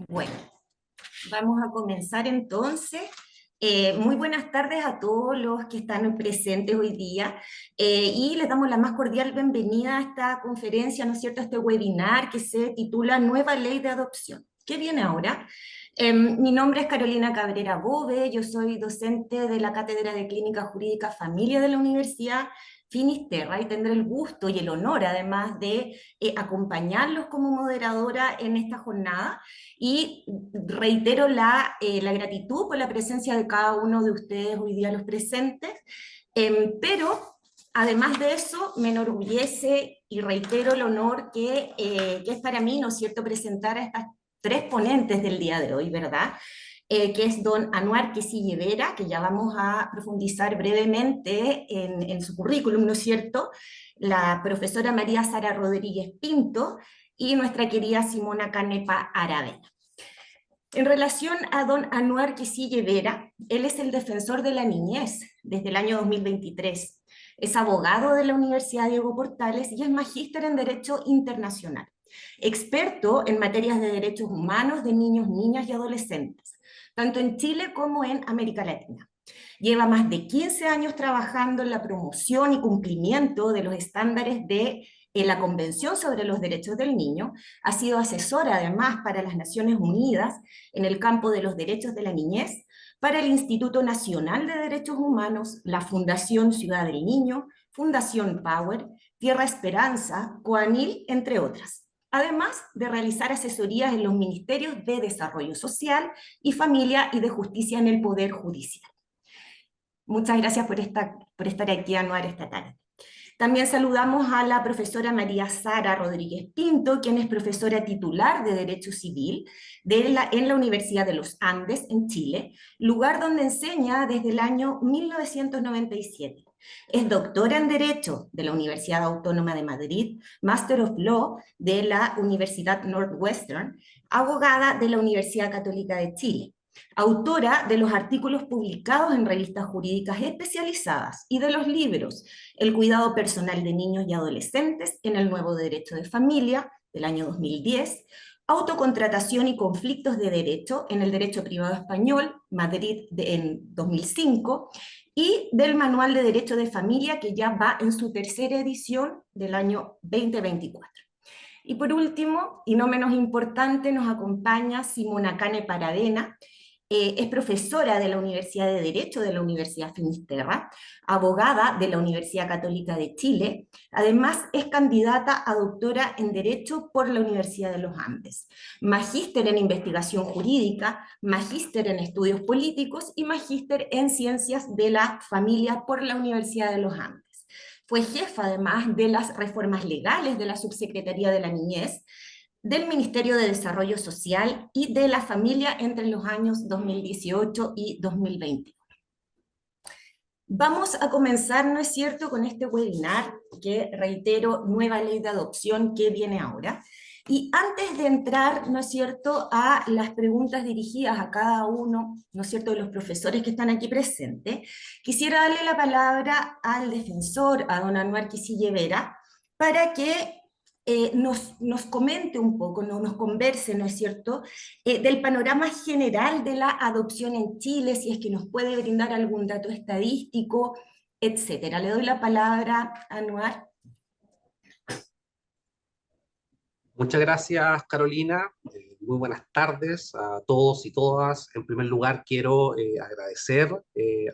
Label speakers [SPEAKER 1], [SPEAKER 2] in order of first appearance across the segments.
[SPEAKER 1] Bueno, vamos a comenzar entonces. Muy buenas tardes a todos los que están presentes hoy día y les damos la más cordial bienvenida a esta conferencia, ¿no es cierto?, a este webinar que se titula Nueva Ley de Adopción. ¿Qué viene ahora? Mi nombre es Carolina Cabrera Bove, yo soy docente de la Cátedra de Clínica Jurídica Familia de la Universidad Finisterra y tendré el gusto y el honor además de acompañarlos como moderadora en esta jornada y reitero la gratitud por la presencia de cada uno de ustedes hoy día los presentes, pero además de eso me enorgullece y reitero el honor que es para mí, ¿no es cierto?, presentar a estas tres ponentes del día de hoy, ¿verdad? Que es don Anuar Quisille Vera, que ya vamos a profundizar brevemente en su currículum, ¿no es cierto? La profesora María Sara Rodríguez Pinto y nuestra querida Simona Canepa Aravena. En relación a don Anuar Quisille Vera, él es el defensor de la niñez desde el año 2023. Es abogado de la Universidad Diego Portales y es magíster en Derecho Internacional. Experto en materias de derechos humanos de niños, niñas y adolescentes, tanto en Chile como en América Latina. Lleva más de 15 años trabajando en la promoción y cumplimiento de los estándares de la Convención sobre los Derechos del Niño. Ha sido asesora además para las Naciones Unidas en el campo de los derechos de la niñez, para el Instituto Nacional de Derechos Humanos, la Fundación Ciudad del Niño, Fundación Power, Tierra Esperanza, Coanil, entre otras. Además de realizar asesorías en los Ministerios de Desarrollo Social y Familia y de Justicia en el Poder Judicial. Muchas gracias por estar aquí, Anuar, esta tarde. También saludamos a la profesora María Sara Rodríguez Pinto, quien es profesora titular de Derecho Civil en la Universidad de los Andes, en Chile, lugar donde enseña desde el año 1997. Es doctora en Derecho de la Universidad Autónoma de Madrid, Master of Law de la Universidad Northwestern, abogada de la Universidad Católica de Chile, autora de los artículos publicados en revistas jurídicas especializadas y de los libros El cuidado personal de niños y adolescentes en el nuevo derecho de familia, del año 2010, Autocontratación y conflictos de derecho en el derecho privado español, Madrid en 2005, y del Manual de Derecho de Familia, que ya va en su tercera edición del año 2024. Y por último, y no menos importante, nos acompaña Simona Canepa Aravena. Es profesora de la Universidad de Derecho de la Universidad Finisterra, abogada de la Universidad Católica de Chile, además es candidata a doctora en Derecho por la Universidad de los Andes, magíster en Investigación Jurídica, magíster en Estudios Políticos y magíster en Ciencias de la Familia por la Universidad de los Andes. Fue jefa además de las reformas legales de la Subsecretaría de la Niñez, del Ministerio de Desarrollo Social y de la Familia entre los años 2018 y 2020. Vamos a comenzar, ¿no es cierto?, con este webinar que, reitero, Nueva Ley de Adopción, que viene ahora. Y antes de entrar, ¿no es cierto?, a las preguntas dirigidas a cada uno, ¿no es cierto?, de los profesores que están aquí presentes, quisiera darle la palabra al defensor, a don Anuar Quisille Vera, para que nos comente un poco, nos converse, ¿no es cierto?, del panorama general de la adopción en Chile, si es que nos puede brindar algún dato estadístico, etcétera. Le doy la palabra a Anuar.
[SPEAKER 2] Muchas gracias, Carolina. Muy buenas tardes a todos y todas. En primer lugar, quiero agradecer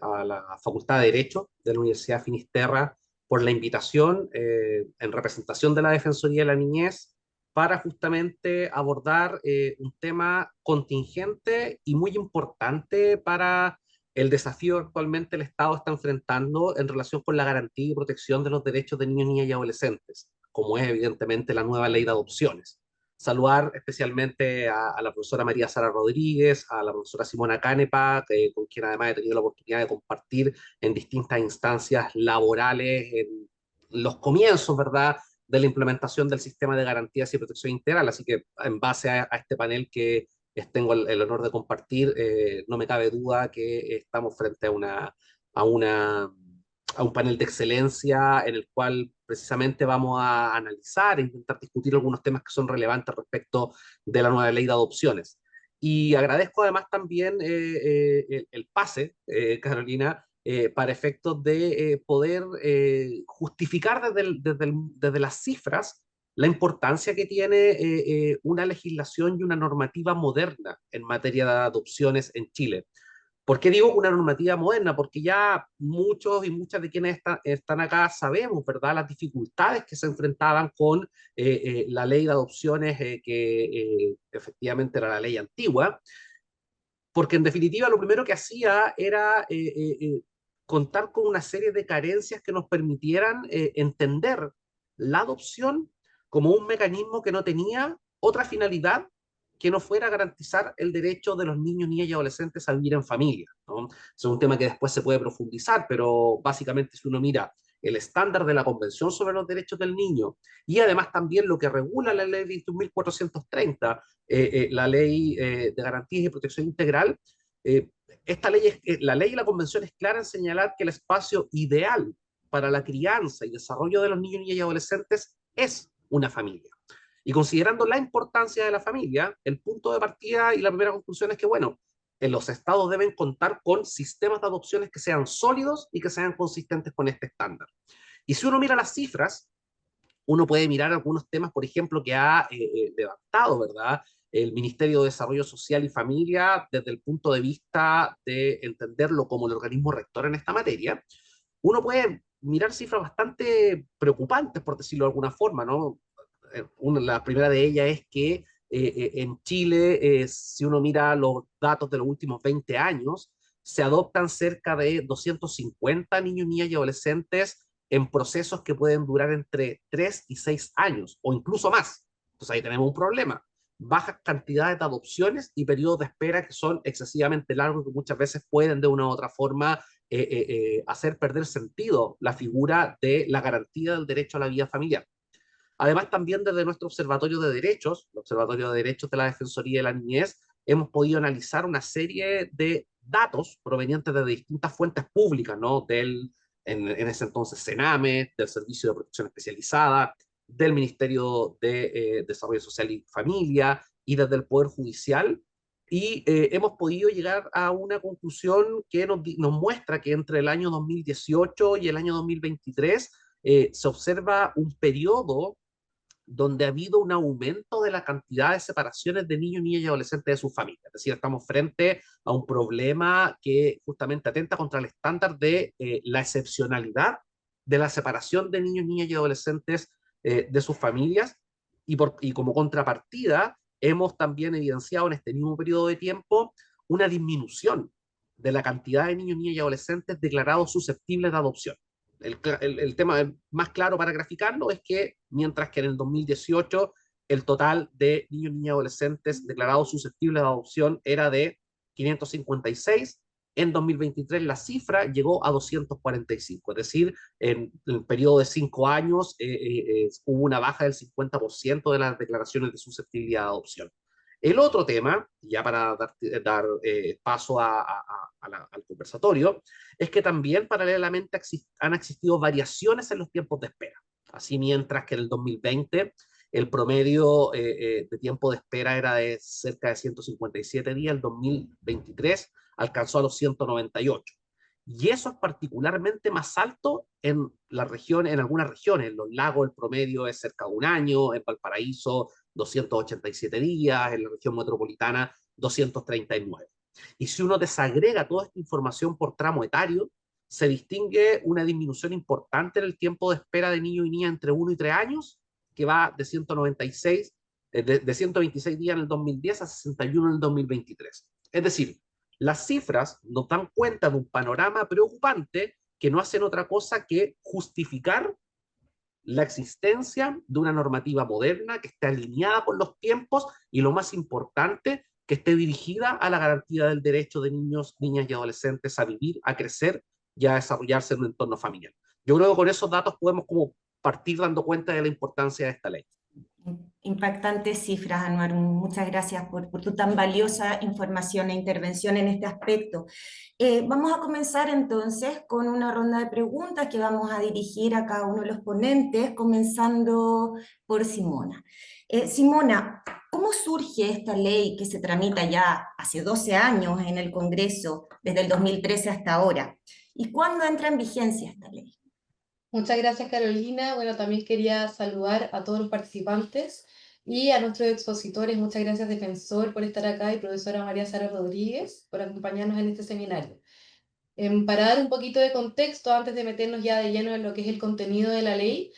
[SPEAKER 2] a la Facultad de Derecho de la Universidad Finisterra por la invitación en representación de la Defensoría de la Niñez para justamente abordar un tema contingente y muy importante para el desafío que actualmente el Estado está enfrentando en relación con la garantía y protección de los derechos de niños, niñas y adolescentes, como es evidentemente la nueva ley de adopciones. Saludar especialmente a la profesora María Sara Rodríguez, a la profesora Simona Canepa, con quien además he tenido la oportunidad de compartir en distintas instancias laborales, en los comienzos, ¿verdad?, de la implementación del sistema de garantías y protección integral. Así que en base a este panel que tengo el honor de compartir, no me cabe duda que estamos frente a una a un panel de excelencia en el cual precisamente vamos a analizar e intentar discutir algunos temas que son relevantes respecto de la nueva ley de adopciones. Y agradezco además también el pase, Carolina, para efectos de poder justificar desde las cifras la importancia que tiene una legislación y una normativa moderna en materia de adopciones en Chile. ¿Por qué digo una normativa moderna? Porque ya muchos y muchas de quienes están acá sabemos, ¿verdad?, las dificultades que se enfrentaban con la ley de adopciones, que efectivamente era la ley antigua, porque en definitiva lo primero que hacía era contar con una serie de carencias que nos permitieran entender la adopción como un mecanismo que no tenía otra finalidad que no fuera garantizar el derecho de los niños, niñas y adolescentes a vivir en familia, ¿no? Es un tema que después se puede profundizar, pero básicamente si uno mira el estándar de la Convención sobre los Derechos del Niño y además también lo que regula la ley 21.430, la ley de garantías y protección integral, eh, la ley y la convención es clara en señalar que el espacio ideal para la crianza y desarrollo de los niños, niñas y adolescentes es una familia. Y considerando la importancia de la familia, el punto de partida y la primera conclusión es que, bueno, los estados deben contar con sistemas de adopciones que sean sólidos y que sean consistentes con este estándar. Y si uno mira las cifras, uno puede mirar algunos temas, por ejemplo, que ha levantado, ¿verdad?, el Ministerio de Desarrollo Social y Familia desde el punto de vista de entenderlo como el organismo rector en esta materia. Uno puede mirar cifras bastante preocupantes, por decirlo de alguna forma, ¿no? La primera de ellas es que en Chile, si uno mira los datos de los últimos 20 años, se adoptan cerca de 250 niños, niñas y adolescentes en procesos que pueden durar entre 3 y 6 años o incluso más. Entonces ahí tenemos un problema. Bajas cantidades de adopciones y periodos de espera que son excesivamente largos, que muchas veces pueden de una u otra forma hacer perder sentido la figura de la garantía del derecho a la vida familiar. Además, también desde nuestro Observatorio de Derechos, el Observatorio de Derechos de la Defensoría de la Niñez, hemos podido analizar una serie de datos provenientes de distintas fuentes públicas, ¿no? En ese entonces Sename, del Servicio de Protección Especializada, del Ministerio de Desarrollo Social y Familia y desde el Poder Judicial. Y hemos podido llegar a una conclusión que nos muestra que entre el año 2018 y el año 2023 se observa un periodo donde ha habido un aumento de la cantidad de separaciones de niños, niñas y adolescentes de sus familias. Es decir, estamos frente a un problema que justamente atenta contra el estándar de la excepcionalidad de la separación de niños, niñas y adolescentes de sus familias. Y como contrapartida, hemos también evidenciado en este mismo periodo de tiempo una disminución de la cantidad de niños, niñas y adolescentes declarados susceptibles de adopción. El tema más claro para graficarlo es que mientras que en el 2018 el total de niños, niñas y adolescentes declarados susceptibles de adopción era de 556, en 2023 la cifra llegó a 245, es decir, en el periodo de 5 años hubo una baja del 50% de las declaraciones de susceptibilidad de adopción. El otro tema, ya para dar paso al conversatorio, es que también paralelamente han existido variaciones en los tiempos de espera. Así, mientras que en el 2020 el promedio de tiempo de espera era de cerca de 157 días, el 2023 alcanzó a los 198. Y eso es particularmente más alto en la región, en algunas regiones. En los lagos el promedio es cerca de un año, en Valparaíso 287 días, en la región metropolitana 239. Y si uno desagrega toda esta información por tramo etario, se distingue una disminución importante en el tiempo de espera de niños y niñas entre 1 y 3 años, que va de 196, de 126 días en el 2010 a 61 en el 2023. Es decir, las cifras nos dan cuenta de un panorama preocupante que no hacen otra cosa que justificar la existencia de una normativa moderna que esté alineada con los tiempos y, lo más importante, que esté dirigida a la garantía del derecho de niños, niñas y adolescentes a vivir, a crecer y a desarrollarse en un entorno familiar. Yo creo que con esos datos podemos como partir dando cuenta de la importancia de esta ley.
[SPEAKER 1] Impactantes cifras, Anuar. Muchas gracias por tu tan valiosa información e intervención en este aspecto. Vamos a comenzar entonces con una ronda de preguntas que vamos a dirigir a cada uno de los ponentes, comenzando por Simona. Simona, ¿cómo surge esta ley que se tramita ya hace 12 años en el Congreso, desde el 2013 hasta ahora? ¿Y cuándo entra en vigencia esta ley?
[SPEAKER 3] Muchas gracias, Carolina. Bueno, también quería saludar a todos los participantes y a nuestros expositores. Muchas gracias, Defensor, por estar acá y profesora María Sara Rodríguez por acompañarnos en este seminario. Para dar un poquito de contexto, antes de meternos ya de lleno en lo que es el contenido de la ley,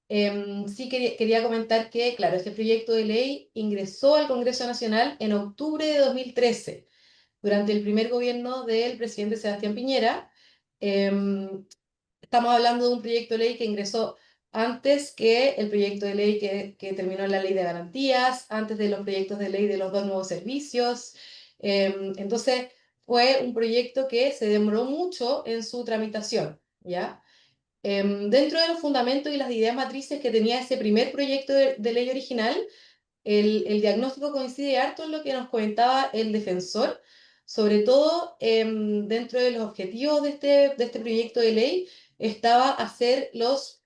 [SPEAKER 3] sí quería comentar que, claro, este proyecto de ley ingresó al Congreso Nacional en octubre de 2013, durante el primer gobierno del presidente Sebastián Piñera. Em, Estamos hablando de un proyecto de ley que ingresó antes que el proyecto de ley que terminó en la ley de garantías, antes de los proyectos de ley de los dos nuevos servicios. Entonces, fue un proyecto que se demoró mucho en su tramitación, ¿ya? Dentro de los fundamentos y las ideas matrices que tenía ese primer proyecto de ley original, el diagnóstico coincide harto en lo que nos comentaba el defensor, sobre todo dentro de los objetivos de este proyecto de ley estaba hacer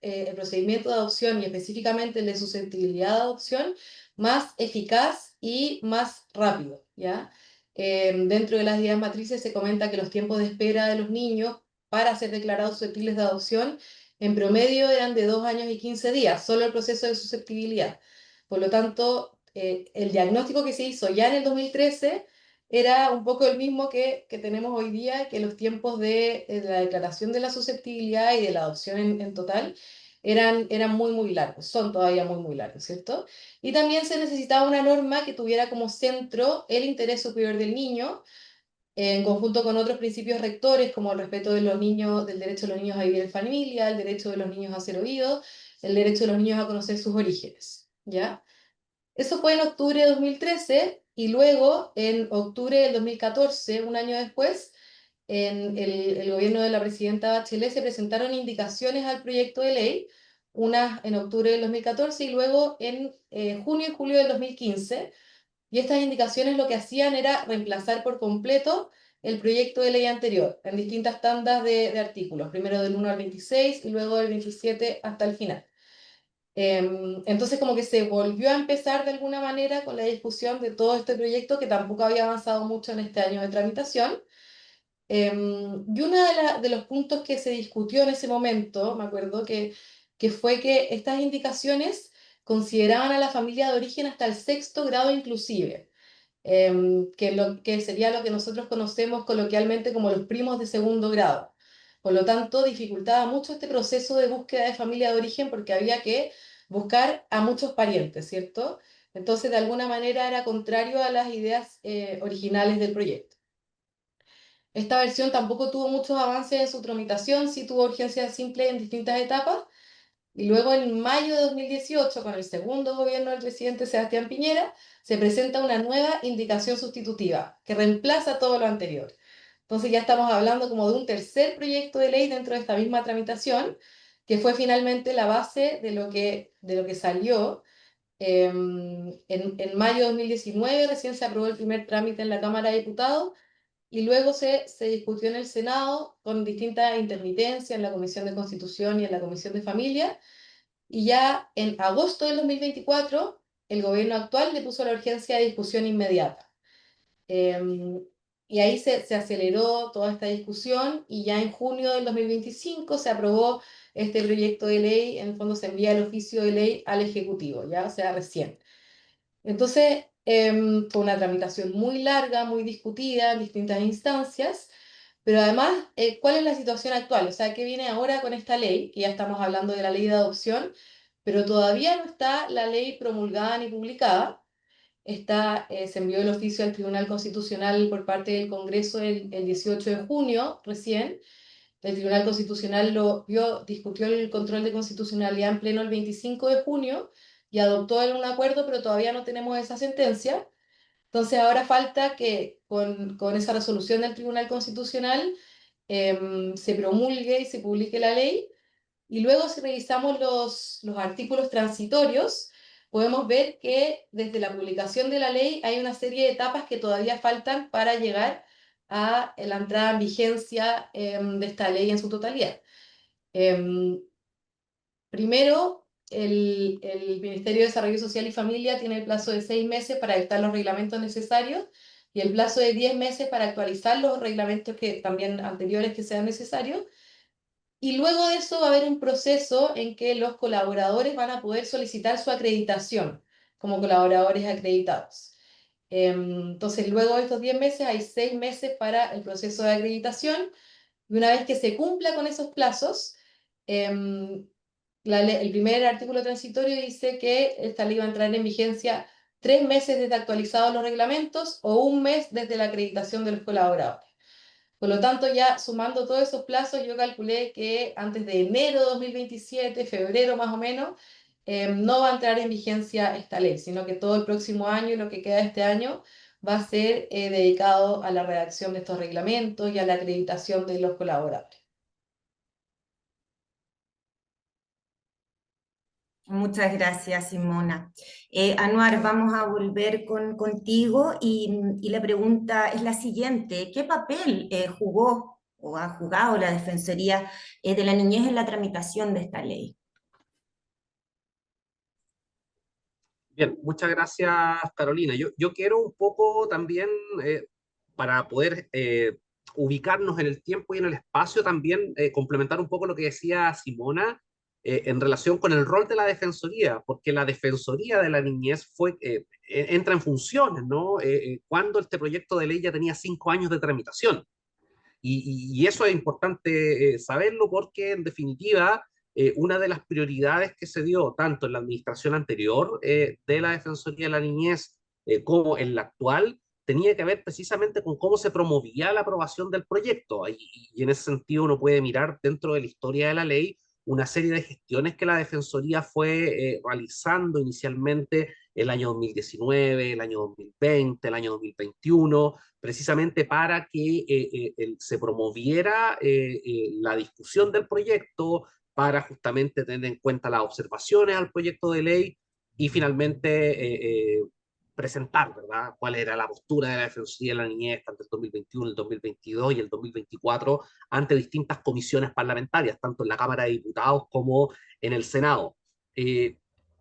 [SPEAKER 3] el procedimiento de adopción y específicamente el de susceptibilidad de adopción más eficaz y más rápido, ¿ya? Dentro de las ideas matrices se comenta que los tiempos de espera de los niños para ser declarados susceptibles de adopción en promedio eran de 2 años y 15 días, solo el proceso de susceptibilidad. Por lo tanto, el diagnóstico que se hizo ya en el 2013 era un poco el mismo que tenemos hoy día, que los tiempos de la declaración de la susceptibilidad y de la adopción en total eran muy, muy largos, son todavía muy, muy largos, ¿cierto? Y también se necesitaba una norma que tuviera como centro el interés superior del niño, en conjunto con otros principios rectores como el respeto de los niños, del derecho de los niños a vivir en familia, el derecho de los niños a ser oídos, el derecho de los niños a conocer sus orígenes, ¿ya? Eso fue en octubre de 2013 y luego en octubre del 2014, un año después, en el gobierno de la presidenta Bachelet se presentaron indicaciones al proyecto de ley, unas en octubre del 2014 y luego en junio y julio del 2015. Y estas indicaciones lo que hacían era reemplazar por completo el proyecto de ley anterior en distintas tandas de artículos, primero del 1 al 26 y luego del 27 hasta el final. Entonces como que se volvió a empezar de alguna manera con la discusión de todo este proyecto que tampoco había avanzado mucho en este año de tramitación. Y uno de los puntos que se discutió en ese momento, me acuerdo que fue que estas indicaciones consideraban a la familia de origen hasta el sexto grado inclusive, que sería lo que nosotros conocemos coloquialmente como los primos de segundo grado. Por lo tanto, dificultaba mucho este proceso de búsqueda de familia de origen porque había que buscar a muchos parientes, ¿cierto? Entonces, de alguna manera era contrario a las ideas originales del proyecto. Esta versión tampoco tuvo muchos avances en su tramitación, sí tuvo urgencia simple en distintas etapas, y luego en mayo de 2018, con el segundo gobierno del presidente Sebastián Piñera, se presenta una nueva indicación sustitutiva que reemplaza todo lo anterior. Entonces ya estamos hablando como de un tercer proyecto de ley dentro de esta misma tramitación, que fue finalmente la base de lo que salió. En mayo de 2019 recién se aprobó el primer trámite en la Cámara de Diputados y luego se discutió en el Senado con distintas intermitencias en la Comisión de Constitución y en la Comisión de Familia. Y ya en agosto del 2024, el gobierno actual le puso la urgencia de discusión inmediata. Y ahí se aceleró toda esta discusión y ya en junio del 2025 se aprobó este proyecto de ley, en el fondo se envía el oficio de ley al Ejecutivo, ya, o sea, recién. Entonces, fue una tramitación muy larga, muy discutida en distintas instancias, pero además, ¿cuál es la situación actual? O sea, ¿qué viene ahora con esta ley? Que ya estamos hablando de la ley de adopción, pero todavía no está la ley promulgada ni publicada. Se envió el oficio al Tribunal Constitucional por parte del Congreso el 18 de junio recién, El Tribunal Constitucional lo vio, discutió el control de constitucionalidad en pleno el 25 de junio y adoptó un acuerdo, pero todavía no tenemos esa sentencia. Entonces ahora falta que con esa resolución del Tribunal Constitucional se promulgue y se publique la ley. Y luego si revisamos los artículos transitorios, podemos ver que desde la publicación de la ley hay una serie de etapas que todavía faltan para llegar a la entrada en vigencia de esta ley en su totalidad. Primero, el Ministerio de Desarrollo Social y Familia tiene el plazo de 6 meses para dictar los reglamentos necesarios y el plazo de 10 meses para actualizar los reglamentos que también anteriores que sean necesarios. Y luego de eso va a haber un proceso en que los colaboradores van a poder solicitar su acreditación como colaboradores acreditados. Entonces, luego de estos 10 meses hay 6 meses para el proceso de acreditación y una vez que se cumpla con esos plazos, em, el primer artículo transitorio dice que esta ley va a entrar en vigencia 3 meses desde actualizados los reglamentos o 1 mes desde la acreditación de los colaboradores. Por lo tanto, ya sumando todos esos plazos, yo calculé que antes de enero de 2027, febrero más o menos, no va a entrar en vigencia esta ley, sino que todo el próximo año y lo que queda de este año va a ser dedicado a la redacción de estos reglamentos y a la acreditación de los colaboradores.
[SPEAKER 1] Muchas gracias, Simona. Anuar, vamos a volver contigo y la pregunta es la siguiente. ¿Qué papel jugó o ha jugado la Defensoría de la Niñez en la tramitación de esta ley?
[SPEAKER 2] Bien, muchas gracias, Carolina. Yo quiero un poco también, para poder ubicarnos en el tiempo y en el espacio, también complementar un poco lo que decía Simona en relación con el rol de la Defensoría, porque la Defensoría de la Niñez entra en funciones, ¿no? Cuando este proyecto de ley ya tenía 5 años de tramitación. Y eso es importante saberlo porque, en definitiva, una de las prioridades que se dio tanto en la administración anterior de la Defensoría de la Niñez como en la actual tenía que ver precisamente con cómo se promovía la aprobación del proyecto. Y en ese sentido uno puede mirar dentro de la historia de la ley una serie de gestiones que la Defensoría fue realizando inicialmente el año 2019, el año 2020, el año 2021, precisamente para que se promoviera la discusión del proyecto, para justamente tener en cuenta las observaciones al proyecto de ley y finalmente presentar, ¿verdad?, cuál era la postura de la Defensoría de la Niñez tanto el 2021, el 2022 y el 2024 ante distintas comisiones parlamentarias, tanto en la Cámara de Diputados como en el Senado. Eh,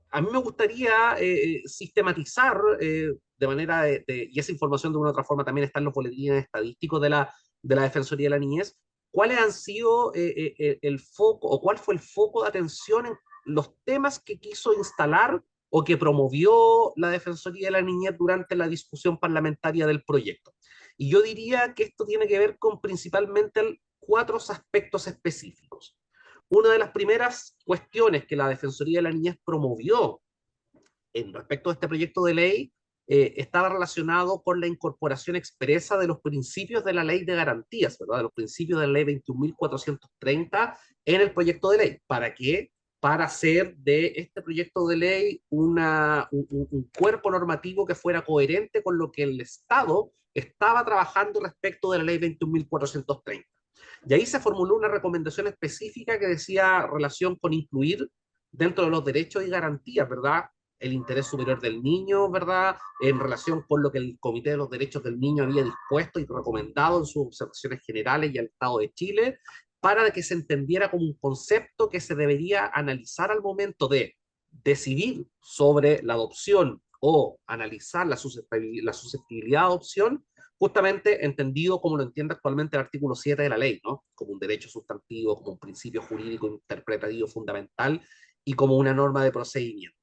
[SPEAKER 2] a mí me gustaría sistematizar de manera y esa información de una u otra forma también está en los boletines estadísticos de la Defensoría de la Niñez, cuáles han sido el foco o cuál fue el foco de atención en los temas que quiso instalar o que promovió la Defensoría de la Niñez durante la discusión parlamentaria del proyecto. Y yo diría que esto tiene que ver con principalmente 4 aspectos específicos. Una de las primeras cuestiones que la Defensoría de la Niñez promovió en respecto a este proyecto de ley estaba relacionado con la incorporación expresa de los principios de la ley de garantías, ¿verdad?, de los principios de la ley 21.430 en el proyecto de ley. ¿Para qué? Para hacer de este proyecto de ley un cuerpo normativo que fuera coherente con lo que el Estado estaba trabajando respecto de la ley 21.430. Y ahí se formuló una recomendación específica que decía relación con incluir dentro de los derechos y garantías, ¿verdad?, el interés superior del niño, ¿verdad?, en relación con lo que el Comité de los Derechos del Niño había dispuesto y recomendado en sus observaciones generales y al Estado de Chile, para que se entendiera como un concepto que se debería analizar al momento de decidir sobre la adopción o analizar la susceptibilidad de adopción, justamente entendido como lo entiende actualmente el artículo 7 de la ley, ¿no?, como un derecho sustantivo, como un principio jurídico interpretativo fundamental y como una norma de procedimiento.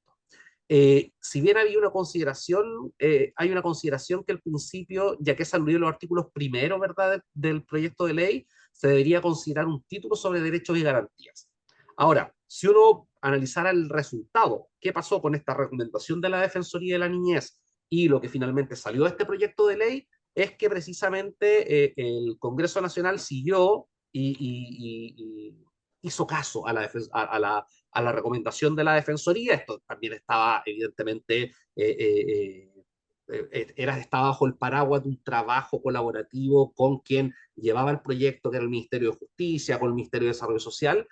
[SPEAKER 2] Si bien había una consideración, hay una consideración que el principio, ya que es aludido en los artículos primeros, ¿verdad?, del proyecto de ley, se debería considerar un título sobre derechos y garantías. Ahora, si uno analizara el resultado, qué pasó con esta recomendación de la Defensoría de la Niñez y lo que finalmente salió de este proyecto de ley, es que precisamente el Congreso Nacional siguió y hizo caso a a la recomendación de la Defensoría. Esto también estaba evidentemente estaba bajo el paraguas de un trabajo colaborativo con quien llevaba el proyecto, que era el Ministerio de Justicia, con el Ministerio de Desarrollo Social,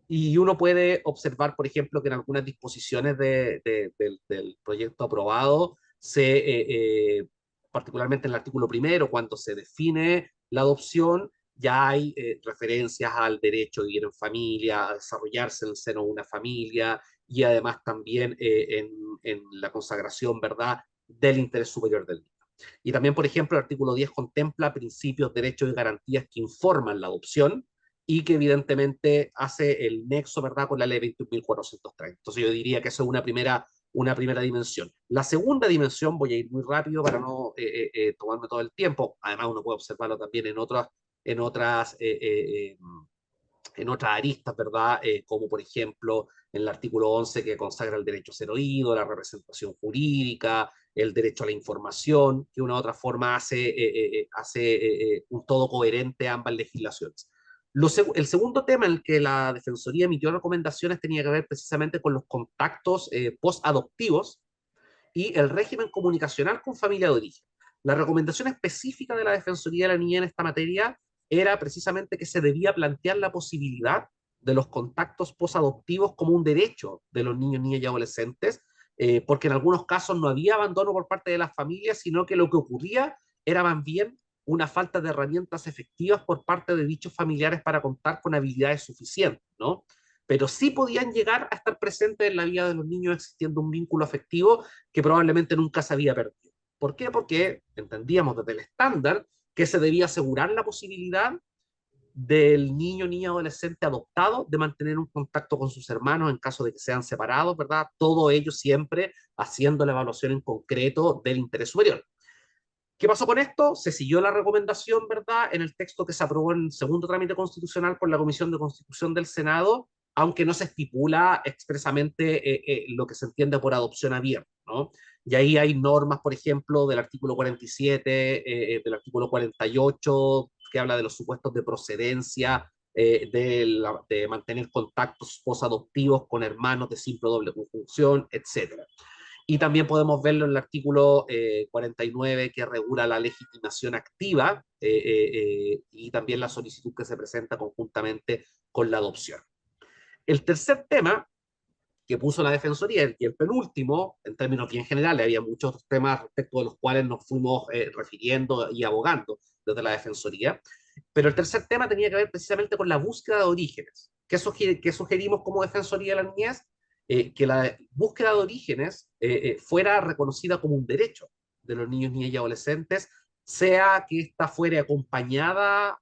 [SPEAKER 2] y uno puede observar, por ejemplo, que en algunas disposiciones del proyecto aprobado, particularmente en el artículo primero, cuando se define la adopción, ya hay referencias al derecho a vivir en familia, a desarrollarse en el seno de una familia, y además también en la consagración, ¿verdad?, del interés superior del niño. Y también, por ejemplo, el artículo 10 contempla principios, derechos y garantías que informan la adopción, y que evidentemente hace el nexo, ¿verdad?, con la ley 21.430. Entonces yo diría que eso es una primera dimensión. La segunda dimensión, voy a ir muy rápido para no tomarme todo el tiempo, además uno puede observarlo también en otras, en otras aristas, ¿verdad? Como por ejemplo en el artículo 11, que consagra el derecho a ser oído, la representación jurídica, el derecho a la información, que de una u otra forma hace un todo coherente a ambas legislaciones. El segundo tema en el que la Defensoría emitió recomendaciones tenía que ver precisamente con los contactos post-adoptivos y el régimen comunicacional con familia de origen. La recomendación específica de la Defensoría de la Niña en esta materia era precisamente que se debía plantear la posibilidad de los contactos posadoptivos como un derecho de los niños, niñas y adolescentes, porque en algunos casos no había abandono por parte de las familias, sino que lo que ocurría era más bien una falta de herramientas efectivas por parte de dichos familiares para contar con habilidades suficientes, ¿no? Pero sí podían llegar a estar presentes en la vida de los niños existiendo un vínculo afectivo que probablemente nunca se había perdido. ¿Por qué? Porque entendíamos desde el estándar que se debía asegurar la posibilidad del niño, niña, adolescente adoptado de mantener un contacto con sus hermanos en caso de que sean separados, ¿verdad? Todo ello siempre haciendo la evaluación en concreto del interés superior. ¿Qué pasó con esto? Se siguió la recomendación, ¿verdad?, en el texto que se aprobó en segundo trámite constitucional por la Comisión de Constitución del Senado, aunque no se estipula expresamente lo que se entiende por adopción abierta, ¿no? Y ahí hay normas, por ejemplo, del artículo 47, del artículo 48, que habla de los supuestos de procedencia, de mantener contactos posadoptivos con hermanos de simple o doble conjunción, etcétera. Y también podemos verlo en el artículo 49, que regula la legitimación activa, y también la solicitud que se presenta conjuntamente con la adopción. El tercer tema que puso la Defensoría, y el penúltimo, en términos bien generales, había muchos temas respecto de los cuales nos fuimos refiriendo y abogando desde la Defensoría, pero el tercer tema tenía que ver precisamente con la búsqueda de orígenes. ¿Qué sugerimos como Defensoría de la Niñez? Que la búsqueda de orígenes fuera reconocida como un derecho de los niños, niñas y adolescentes, sea que ésta fuera acompañada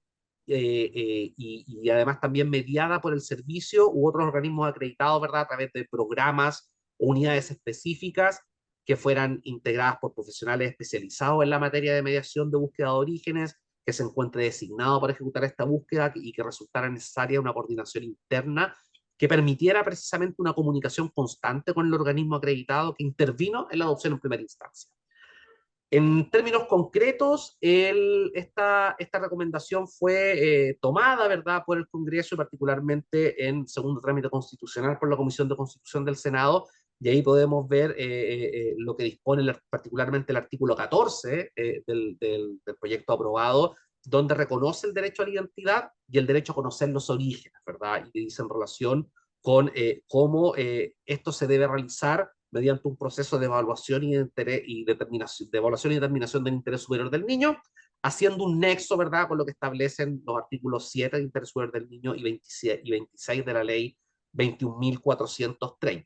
[SPEAKER 2] y además también mediada por el servicio u otros organismos acreditados, ¿verdad?, a través de programas o unidades específicas que fueran integradas por profesionales especializados en la materia de mediación de búsqueda de orígenes, que se encuentre designado para ejecutar esta búsqueda y que resultara necesaria una coordinación interna que permitiera precisamente una comunicación constante con el organismo acreditado que intervino en la adopción en primera instancia. En términos concretos, esta recomendación fue tomada, ¿verdad?, por el Congreso y particularmente en segundo trámite constitucional por la Comisión de Constitución del Senado, y ahí podemos ver lo que dispone particularmente el artículo 14 del proyecto aprobado, donde reconoce el derecho a la identidad y el derecho a conocer los orígenes, ¿verdad?, y que dice en relación con cómo esto se debe realizar mediante un proceso de evaluación y determinación, de evaluación y determinación del interés superior del niño, haciendo un nexo, ¿verdad?, con lo que establecen los artículos 7 del interés superior del niño y 26 de la ley 21.430.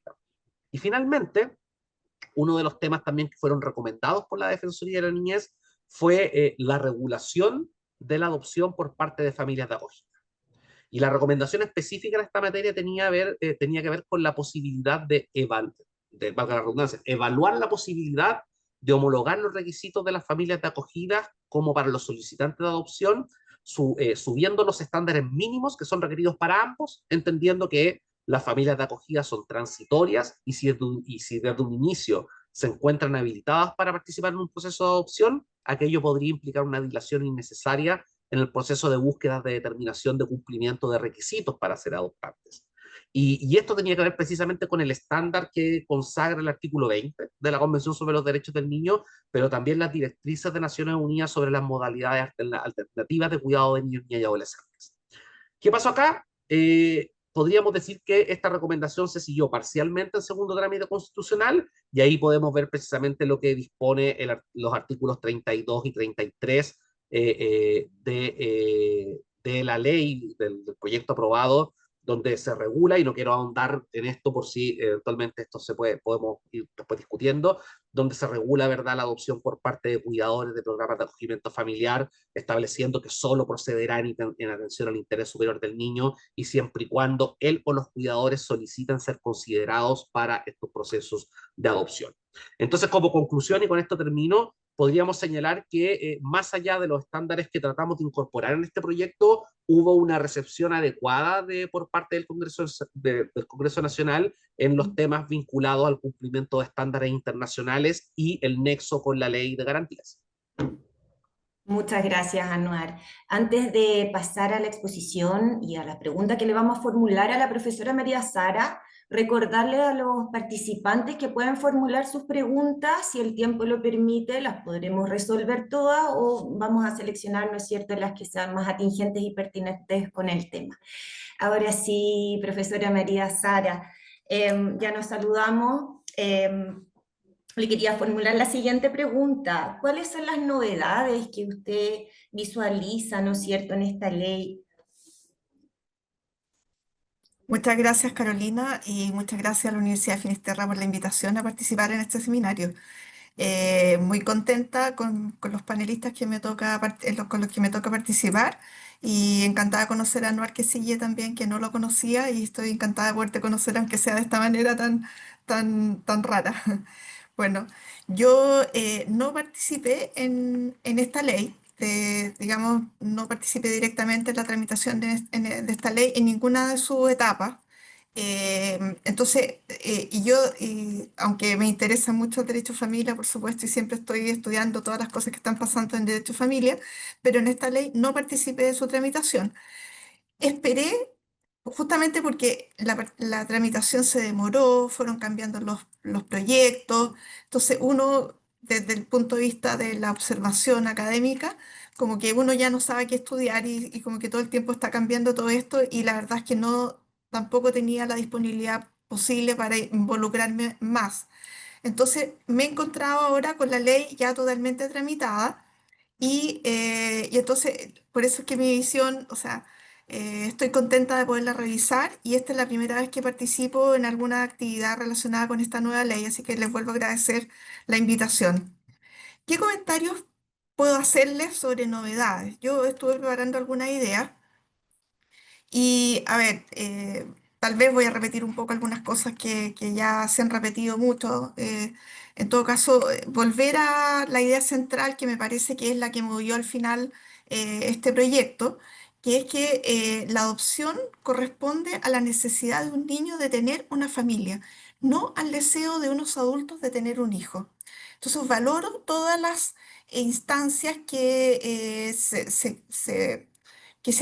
[SPEAKER 2] Y finalmente, uno de los temas también que fueron recomendados por la Defensoría de la Niñez fue la regulación de la adopción por parte de familias de acogida. Y la recomendación específica en esta materia tenía que ver con la posibilidad valga la redundancia, evaluar la posibilidad de homologar los requisitos de las familias de acogida como para los solicitantes de adopción, subiendo los estándares mínimos que son requeridos para ambos, entendiendo que las familias de acogida son transitorias y si desde un inicio se encuentran habilitadas para participar en un proceso de adopción, aquello podría implicar una dilación innecesaria en el proceso de búsqueda de determinación de cumplimiento de requisitos para ser adoptantes. Y esto tenía que ver precisamente con el estándar que consagra el artículo 20 de la Convención sobre los Derechos del Niño, pero también las directrices de Naciones Unidas sobre las modalidades alternativas de cuidado de niños, niñas y adolescentes. ¿Qué pasó acá? Podríamos decir que esta recomendación se siguió parcialmente en segundo trámite constitucional y ahí podemos ver precisamente lo que dispone los artículos 32 y 33 de la ley, del proyecto aprobado, donde se regula, y no quiero ahondar en esto por si eventualmente esto podemos ir después discutiendo, donde se regula, ¿verdad?, la adopción por parte de cuidadores de programas de acogimiento familiar, estableciendo que solo procederá en atención al interés superior del niño y siempre y cuando él o los cuidadores soliciten ser considerados para estos procesos de adopción. Entonces, como conclusión, y con esto termino, podríamos señalar que más allá de los estándares que tratamos de incorporar en este proyecto, hubo una recepción adecuada por parte del Congreso Nacional en los temas vinculados al cumplimiento de estándares internacionales y el nexo con la ley de garantías.
[SPEAKER 1] Muchas gracias, Anuar. Antes de pasar a la exposición y a la pregunta que le vamos a formular a la profesora María Sara, recordarle a los participantes que pueden formular sus preguntas, si el tiempo lo permite, las podremos resolver todas o vamos a seleccionar, ¿no es cierto?, las que sean más atingentes y pertinentes con el tema. Ahora sí, profesora María Sara, ya nos saludamos. Le quería formular la siguiente pregunta. ¿Cuáles son las novedades que usted visualiza, ¿no es cierto?, en esta ley?
[SPEAKER 4] Muchas gracias, Carolina, y muchas gracias a la Universidad de Finisterra por la invitación a participar en este seminario. Muy contenta con los panelistas que me toca, con los que me toca participar, y encantada de conocer a Anuar Quisille también, que no lo conocía, y estoy encantada de poderte conocer, aunque sea de esta manera tan rara. Bueno, yo no participé en esta ley, digamos, no participé directamente en la tramitación de esta ley en ninguna de sus etapas. Entonces, aunque me interesa mucho el derecho a familia, por supuesto, y siempre estoy estudiando todas las cosas que están pasando en derecho a familia, pero en esta ley no participé de su tramitación. Esperé justamente porque la tramitación se demoró, fueron cambiando los proyectos, entonces uno, desde el punto de vista de la observación académica, como que uno ya no sabe qué estudiar, y como que todo el tiempo está cambiando todo esto, y la verdad es que no, tampoco tenía la disponibilidad posible para involucrarme más. Entonces me he encontrado ahora con la ley ya totalmente tramitada, y entonces, por eso es que mi visión, o sea, estoy contenta de poderla revisar, y esta es la primera vez que participo en alguna actividad relacionada con esta nueva ley, así que les vuelvo a agradecer la invitación. ¿Qué comentarios puedo hacerles sobre novedades? Yo estuve preparando algunas ideas. Y a ver, tal vez voy a repetir un poco algunas cosas que ya se han repetido mucho. En todo caso, volver a la idea central, que me parece que es la que movió al final este proyecto, que es que la adopción corresponde a la necesidad de un niño de tener una familia, no al deseo de unos adultos de tener un hijo. Entonces, valoro todas las instancias que se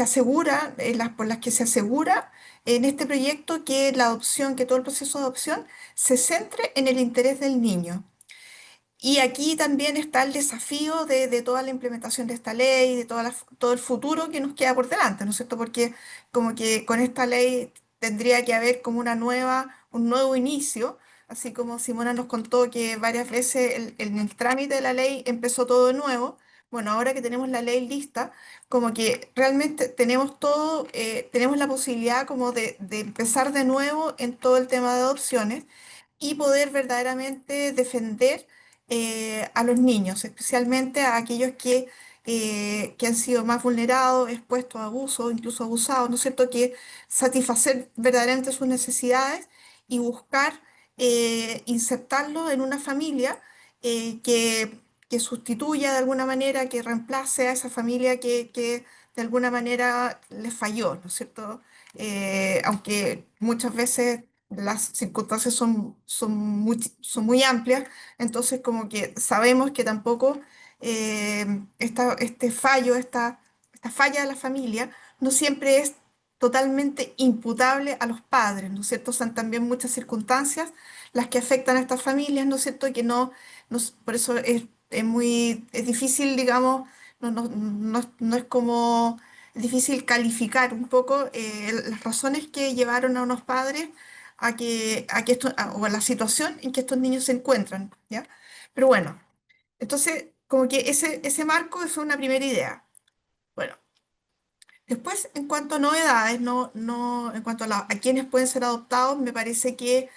[SPEAKER 4] asegura, por las que se asegura en este proyecto que la adopción, que todo el proceso de adopción se centre en el interés del niño. Y aquí también está el desafío de toda la implementación de esta ley, de todo el futuro que nos queda por delante, ¿no es cierto? Porque como que con esta ley tendría que haber como un nuevo inicio, así como Simona nos contó que varias veces en el trámite de la ley empezó todo de nuevo. Bueno, ahora que tenemos la ley lista, como que realmente tenemos todo, tenemos la posibilidad como de empezar de nuevo en todo el tema de adopciones, y poder verdaderamente defender a los niños, especialmente a aquellos que han sido más vulnerados, expuestos a abuso, incluso abusados, ¿no es cierto? Que satisfacer verdaderamente sus necesidades y buscar insertarlos en una familia que sustituya de alguna manera, que reemplace a esa familia que de alguna manera les falló, ¿no es cierto? Aunque muchas veces las circunstancias son muy amplias, entonces como que sabemos que tampoco este fallo, esta esta falla de la familia no siempre es totalmente imputable a los padres, ¿no es cierto? Son también muchas circunstancias las que afectan a estas familias, ¿no es cierto? Y que por eso es difícil, digamos, no es como, es difícil calificar un poco las razones que llevaron a unos padres o a la situación en que estos niños se encuentran, ¿ya? Pero bueno, entonces, como que ese marco es una primera idea. Bueno, después, en cuanto a novedades, en cuanto a quienes pueden ser adoptados, me parece que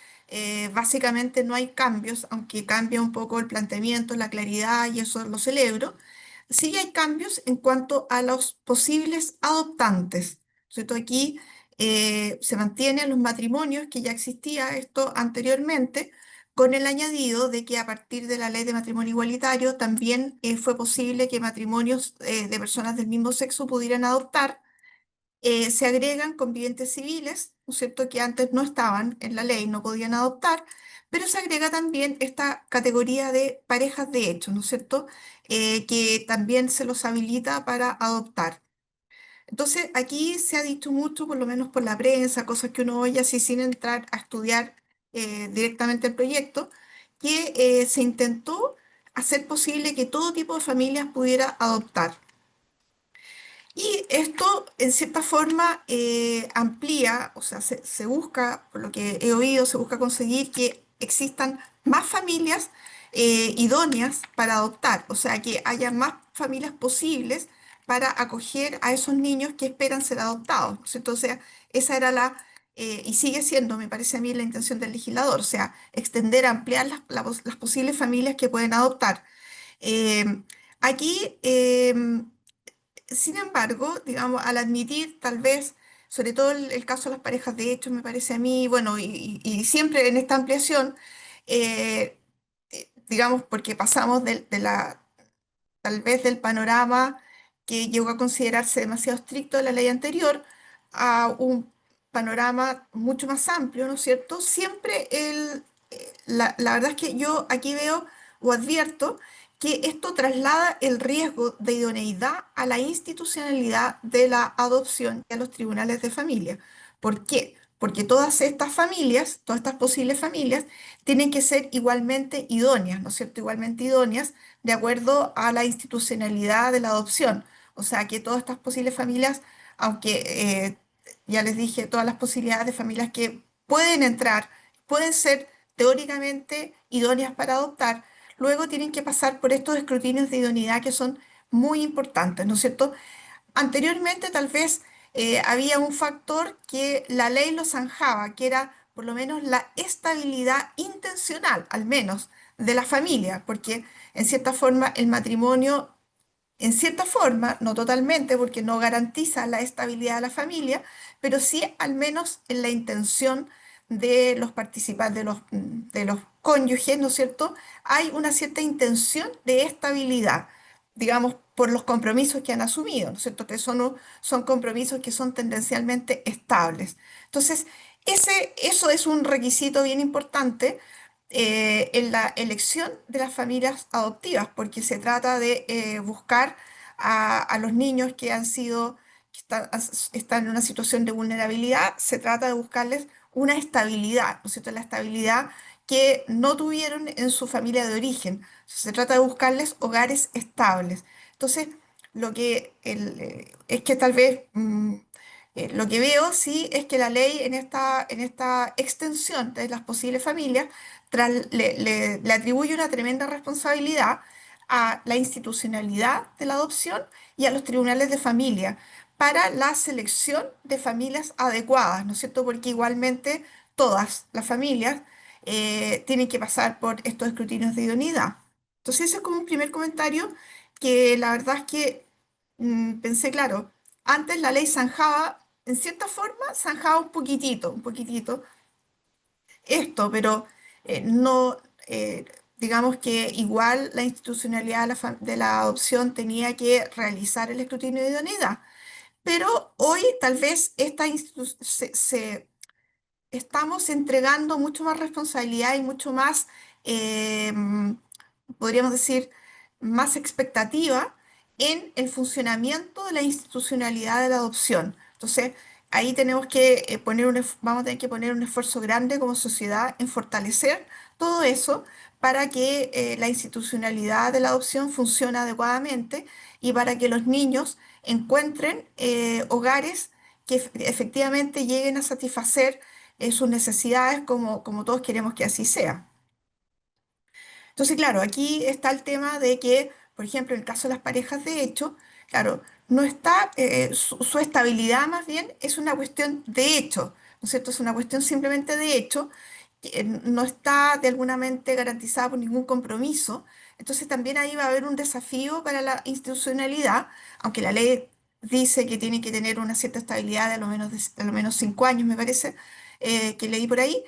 [SPEAKER 4] básicamente no hay cambios, aunque cambia un poco el planteamiento, la claridad, y eso lo celebro. Sí hay cambios en cuanto a los posibles adoptantes. ¿Cierto? Aquí se mantienen los matrimonios que ya existía esto anteriormente, con el añadido de que a partir de la ley de matrimonio igualitario también fue posible que matrimonios de personas del mismo sexo pudieran adoptar. Se agregan convivientes civiles, ¿no es cierto?, que antes no estaban en la ley, no podían adoptar, pero se agrega también esta categoría de parejas de hecho, ¿no es cierto?, que también se los habilita para adoptar. Entonces, aquí se ha dicho mucho, por lo menos por la prensa, cosas que uno oye así sin entrar a estudiar directamente el proyecto, que se intentó hacer posible que todo tipo de familias pudiera adoptar. Y esto, en cierta forma, amplía, o sea, se busca, por lo que he oído, se busca conseguir que existan más familias idóneas para adoptar, o sea, que haya más familias posibles para acoger a esos niños que esperan ser adoptados, ¿no es cierto? O sea, esa era y sigue siendo, me parece a mí, la intención del legislador, o sea, extender, ampliar las posibles familias que pueden adoptar. Eh, aquí, sin embargo, digamos, al admitir tal vez, sobre todo el caso de las parejas de hecho, me parece a mí, bueno, y siempre en esta ampliación, eh, digamos, porque pasamos tal vez del panorama que llegó a considerarse demasiado estricto de la ley anterior a un panorama mucho más amplio, ¿no es cierto? Siempre la verdad es que yo aquí veo o advierto que esto traslada el riesgo de idoneidad a la institucionalidad de la adopción y a los tribunales de familia. ¿Por qué? Porque todas estas familias, todas estas posibles familias, tienen que ser igualmente idóneas, ¿no es cierto? Igualmente idóneas de acuerdo a la institucionalidad de la adopción. O sea, que todas estas posibles familias, aunque ya les dije, todas las posibilidades de familias que pueden entrar, pueden ser teóricamente idóneas para adoptar, luego tienen que pasar por estos escrutinios de idoneidad que son muy importantes, ¿no es cierto? Anteriormente tal vez había un factor que la ley lo zanjaba, que era por lo menos la estabilidad intencional, al menos, de la familia, porque en cierta forma el matrimonio, en cierta forma, no totalmente, porque no garantiza la estabilidad de la familia, pero sí al menos en la intención de los participantes, de los cónyuges, ¿no es cierto? Hay una cierta intención de estabilidad, digamos, por los compromisos que han asumido, ¿no es cierto? Que son compromisos que son tendencialmente estables. Entonces, eso es un requisito bien importante en la elección de las familias adoptivas, porque se trata de buscar a los niños que han sido, están en una situación de vulnerabilidad, se trata de buscarles una estabilidad, ¿no es cierto? La estabilidad que no tuvieron en su familia de origen. Se trata de buscarles hogares estables. Entonces, es que tal vez lo que veo sí es que la ley en esta extensión de las posibles familias le atribuye una tremenda responsabilidad a la institucionalidad de la adopción y a los tribunales de familia para la selección de familias adecuadas, ¿no es cierto? Porque igualmente todas las familias tienen que pasar por estos escrutinios de idoneidad. Entonces, ese es como un primer comentario que la verdad es que pensé, claro, antes la ley zanjaba, en cierta forma, zanjaba un poquitito esto, pero no, digamos que igual la institucionalidad de de la adopción tenía que realizar el escrutinio de idoneidad. Pero hoy tal vez estamos entregando mucho más responsabilidad y mucho más, podríamos decir, más expectativa en el funcionamiento de la institucionalidad de la adopción. Entonces, ahí tenemos que vamos a tener que poner un esfuerzo grande como sociedad en fortalecer todo eso para que la institucionalidad de la adopción funcione adecuadamente y para que los niños encuentren hogares que efectivamente lleguen a satisfacer sus necesidades como todos queremos que así sea. Entonces, claro, aquí está el tema de que, por ejemplo, en el caso de las parejas de hecho, claro, no está, su estabilidad más bien es una cuestión de hecho, ¿no es cierto? Es una cuestión simplemente de hecho, que no está de alguna mente garantizada por ningún compromiso. Entonces, también ahí va a haber un desafío para la institucionalidad, aunque la ley dice que tiene que tener una cierta estabilidad de a lo menos 5 años, me parece, que leí por ahí.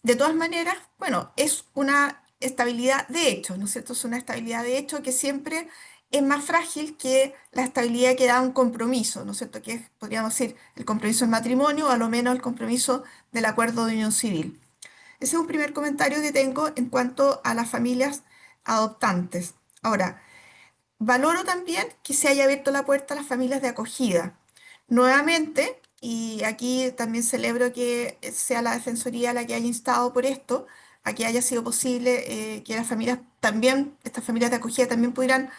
[SPEAKER 4] De todas maneras, bueno, es una estabilidad de hecho, ¿no es cierto? Es una estabilidad de hecho que siempre es más frágil que la estabilidad que da un compromiso, ¿no es cierto? Que es, podríamos decir, el compromiso del matrimonio o a lo menos el compromiso del acuerdo de unión civil. Ese es un primer comentario que tengo en cuanto a las familias adoptantes. Ahora, valoro también que se haya abierto la puerta a las familias de acogida. Nuevamente, y aquí también celebro que sea la Defensoría la que haya instado por esto, a que haya sido posible que las familias también, estas familias de acogida también pudieran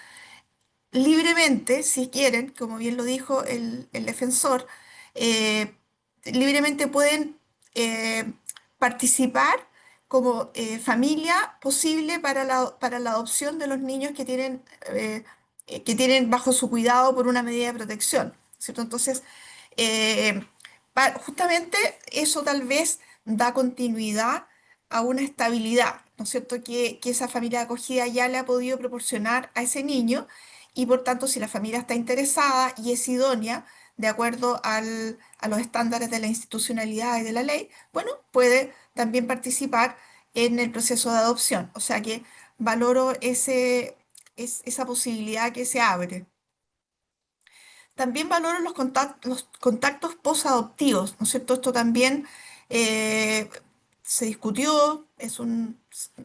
[SPEAKER 4] libremente, si quieren, como bien lo dijo el defensor, eh, libremente pueden eh, participar como familia posible para la adopción de los niños que tienen bajo su cuidado por una medida de protección, ¿cierto? Entonces, eh, justamente eso tal vez da continuidad a una estabilidad, ¿no es cierto? Que esa familia de acogida ya le ha podido proporcionar a ese niño y por tanto, si la familia está interesada y es idónea, de acuerdo a los estándares de la institucionalidad y de la ley, bueno, puede también participar en el proceso de adopción. O sea que valoro esa posibilidad que se abre. También valoro los contactos posadoptivos, ¿no es cierto? Esto también eh, se discutió,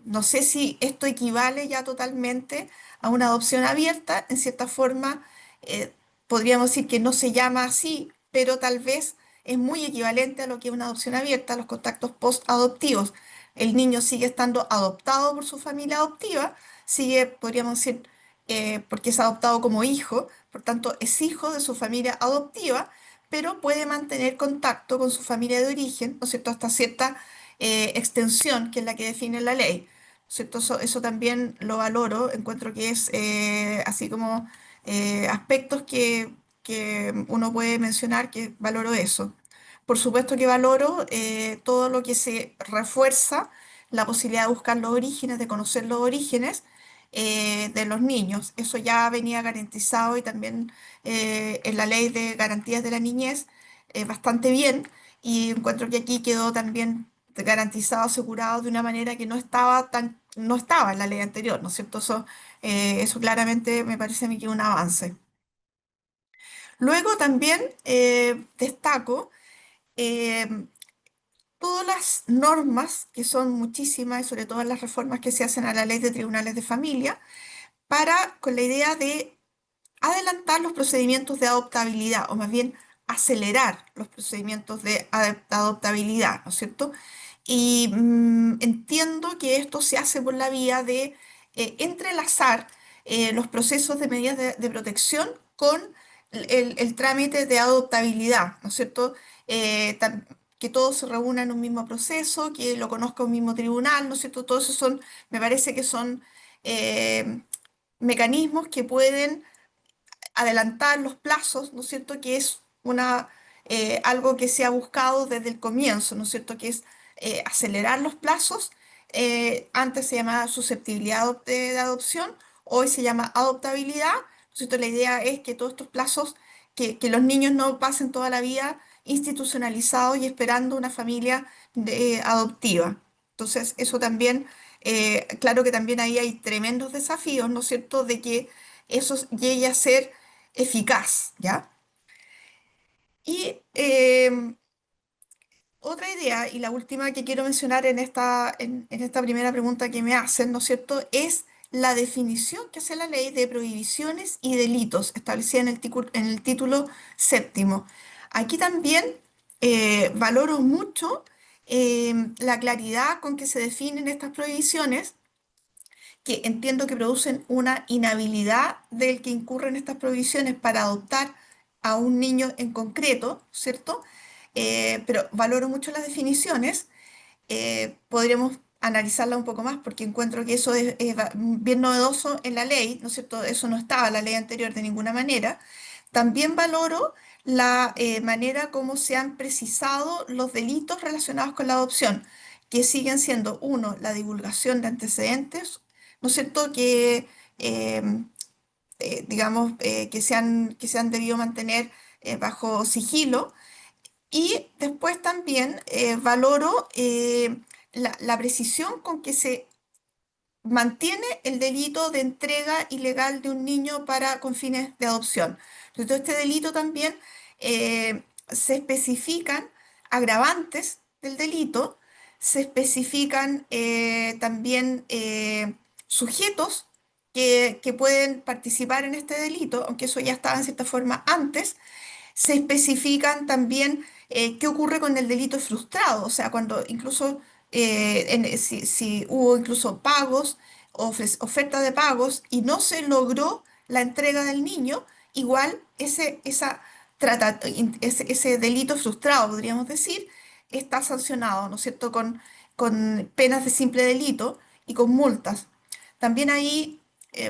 [SPEAKER 4] no sé si esto equivale ya totalmente a una adopción abierta, en cierta forma eh, podríamos decir que no se llama así, pero tal vez es muy equivalente a lo que es una adopción abierta, los contactos post-adoptivos. El niño sigue estando adoptado por su familia adoptiva, sigue, podríamos decir, porque es adoptado como hijo, por tanto es hijo de su familia adoptiva, pero puede mantener contacto con su familia de origen, ¿no es cierto?, hasta cierta extensión, que es la que define la ley, ¿no es cierto? Eso también lo valoro, encuentro que es así como aspectos que uno puede mencionar que valoro eso. Por supuesto que valoro todo lo que se refuerza la posibilidad de buscar los orígenes, de conocer los orígenes de los niños. Eso ya venía garantizado y también en la ley de garantías de la niñez bastante bien y encuentro que aquí quedó también garantizado, asegurado de una manera que no estaba en la ley anterior, ¿no es cierto? Eso claramente me parece a mí que es un avance. Luego también destaco eh, todas las normas, que son muchísimas, y sobre todo las reformas que se hacen a la ley de tribunales de familia, con la idea de adelantar los procedimientos de adoptabilidad, o más bien acelerar los procedimientos de adoptabilidad, ¿no es cierto? Y entiendo que esto se hace por la vía de entrelazar los procesos de medidas de protección con el trámite de adoptabilidad, ¿no es cierto? Que todos se reúnan en un mismo proceso, que lo conozca un mismo tribunal, ¿no es cierto? Todo eso me parece que son eh, mecanismos que pueden adelantar los plazos, ¿no es cierto? Que es algo que se ha buscado desde el comienzo, ¿no es cierto? Que es acelerar los plazos. Antes se llamaba susceptibilidad de adopción, hoy se llama adoptabilidad, ¿no es cierto? La idea es que todos estos plazos, que los niños no pasen toda la vida institucionalizados y esperando una familia adoptiva. Entonces, eso también, claro que también ahí hay tremendos desafíos, ¿no es cierto?, de que eso llegue a ser eficaz, ¿ya? Y otra idea, y la última que quiero mencionar en esta primera pregunta que me hacen, ¿no es cierto?, es la definición que hace la ley de prohibiciones y delitos establecida en el título séptimo. Aquí también valoro mucho la claridad con que se definen estas prohibiciones, que entiendo que producen una inhabilidad del que incurre en estas prohibiciones para adoptar a un niño en concreto, ¿cierto? Pero valoro mucho las definiciones. Podríamos analizarla un poco más porque encuentro que eso es bien novedoso en la ley, ¿no es cierto? Eso no estaba en la ley anterior de ninguna manera. También valoro la manera como se han precisado los delitos relacionados con la adopción, que siguen siendo, uno, la divulgación de antecedentes, ¿no es cierto? Que, digamos, que se han debido mantener bajo sigilo. Y después también valoro la precisión con que se mantiene el delito de entrega ilegal de un niño con fines de adopción. Entonces, este delito también se especifican agravantes del delito, se especifican también sujetos que pueden participar en este delito, aunque eso ya estaba en cierta forma antes. Se especifican también qué ocurre con el delito frustrado, o sea, cuando incluso si hubo incluso pagos, oferta de pagos y no se logró la entrega del niño, igual ese delito frustrado, podríamos decir, está sancionado, ¿no es cierto?, con penas de simple delito y con multas. También ahí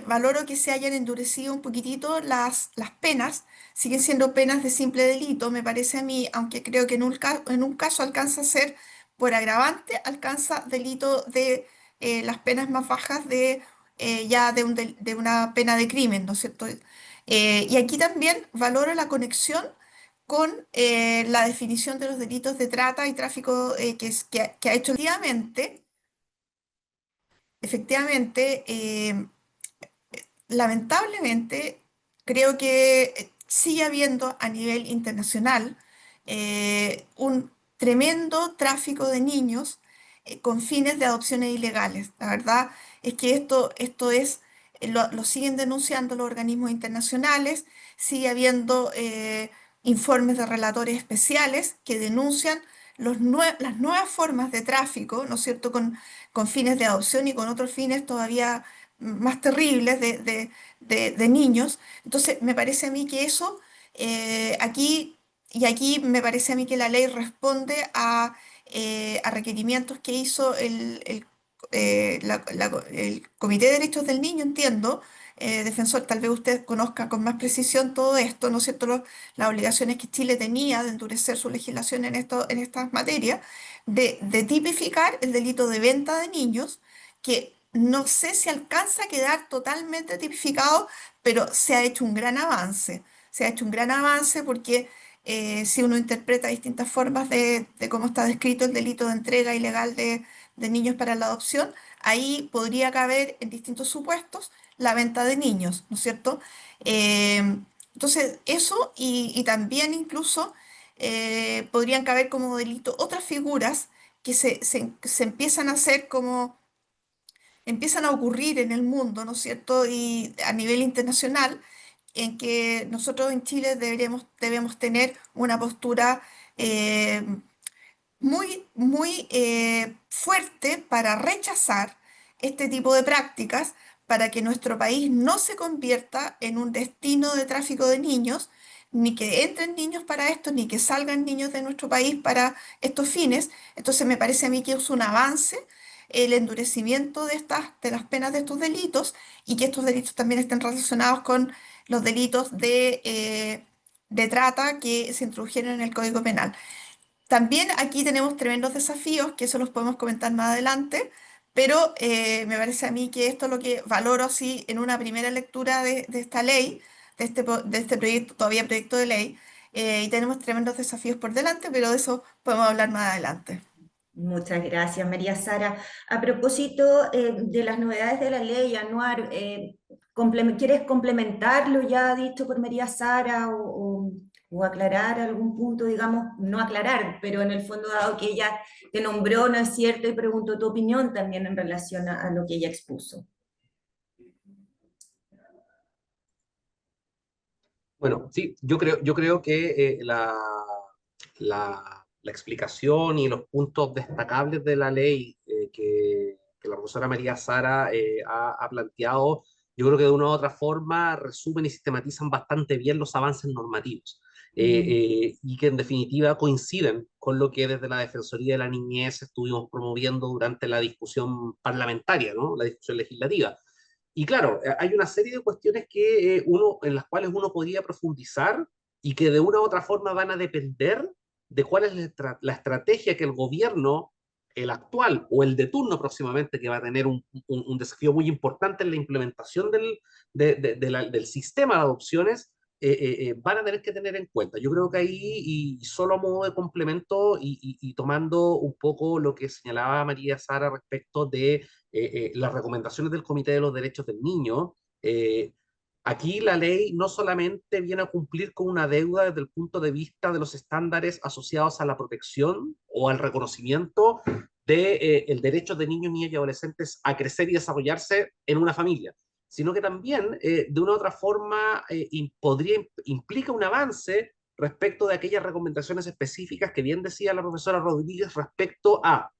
[SPEAKER 4] valoro que se hayan endurecido un poquitito las penas. Siguen siendo penas de simple delito, me parece a mí, aunque creo que en un caso alcanza a ser por agravante, alcanza delito de las penas más bajas ya de una pena de crimen, ¿no es cierto? Y aquí también valoro la conexión con la definición de los delitos de trata y tráfico que ha hecho efectivamente, lamentablemente, creo que sigue habiendo a nivel internacional un tremendo tráfico de niños con fines de adopciones ilegales. La verdad es que lo siguen denunciando los organismos internacionales, sigue habiendo informes de relatores especiales que denuncian las nuevas formas de tráfico, ¿no es cierto?, con fines de adopción y con otros fines todavía más terribles de niños. Entonces, me parece a mí que eso, aquí me parece a mí que la ley responde a requerimientos que hizo el Comité de Derechos del Niño, entiendo. Defensor, tal vez usted conozca con más precisión todo esto, ¿no es cierto?, las obligaciones que Chile tenía de endurecer su legislación en estas materias, de tipificar el delito de venta de niños, que no sé si alcanza a quedar totalmente tipificado, pero se ha hecho un gran avance. Se ha hecho un gran avance porque si uno interpreta distintas formas de cómo está descrito el delito de entrega ilegal de niños para la adopción, ahí podría caber en distintos supuestos la venta de niños, ¿no es cierto? Eh, entonces, eso y también incluso podrían caber como delito otras figuras que se empiezan a hacer como empiezan a ocurrir en el mundo, ¿no es cierto? Y a nivel internacional, en que nosotros en Chile debemos tener una postura eh, muy fuerte para rechazar este tipo de prácticas, para que nuestro país no se convierta en un destino de tráfico de niños, ni que entren niños para esto, ni que salgan niños de nuestro país para estos fines. Entonces me parece a mí que es un avance el endurecimiento de las penas de estos delitos y que estos delitos también estén relacionados con los delitos de trata que se introdujeron en el Código Penal. También aquí tenemos tremendos desafíos, que eso los podemos comentar más adelante, pero me parece a mí que esto es lo que valoro así en una primera lectura de esta ley, de este proyecto, todavía proyecto de ley, y tenemos tremendos desafíos por delante, pero de eso podemos hablar más adelante.
[SPEAKER 1] Muchas gracias, María Sara. A propósito de las novedades de la ley, Anuar, ¿quieres complementar lo ya dicho por María Sara o aclarar algún punto, digamos, no aclarar, pero en el fondo dado que ella te nombró, ¿no es cierto? Y preguntó tu opinión también en relación a lo que ella expuso.
[SPEAKER 2] Bueno, sí, yo creo que la explicación y los puntos destacables de la ley que la profesora María Sara ha planteado, yo creo que de una u otra forma resumen y sistematizan bastante bien los avances normativos y que en definitiva coinciden con lo que desde la Defensoría de la Niñez estuvimos promoviendo durante la discusión parlamentaria, ¿no? La discusión legislativa. Y claro, hay una serie de cuestiones en las cuales uno podría profundizar y que de una u otra forma van a depender de cuál es la estrategia que el gobierno, el actual o el de turno próximamente, que va a tener un desafío muy importante en la implementación del sistema de adopciones, van a tener que tener en cuenta. Yo creo que ahí, y solo a modo de complemento y tomando un poco lo que señalaba María Sara respecto de las recomendaciones del Comité de los Derechos del Niño, aquí la ley no solamente viene a cumplir con una deuda desde el punto de vista de los estándares asociados a la protección o al reconocimiento del derecho de niños, niñas y adolescentes a crecer y desarrollarse en una familia, sino que también de una u otra forma implica un avance respecto de aquellas recomendaciones específicas que bien decía la profesora Rodríguez respecto a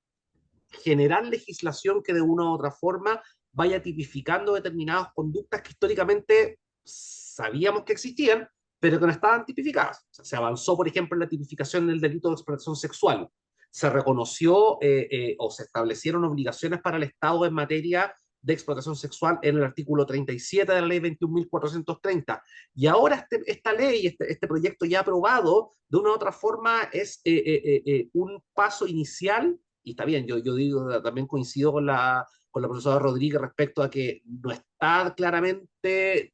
[SPEAKER 2] generar legislación que de una u otra forma vaya tipificando determinadas conductas que históricamente sabíamos que existían, pero que no estaban tipificadas. O sea, se avanzó, por ejemplo, en la tipificación del delito de explotación sexual. Se reconoció o se establecieron obligaciones para el Estado en materia de explotación sexual en el artículo 37 de la ley 21.430. Y ahora esta ley, este proyecto ya aprobado, de una u otra forma es un paso inicial y está bien, yo digo, también coincido con la profesora Rodríguez respecto a que no está claramente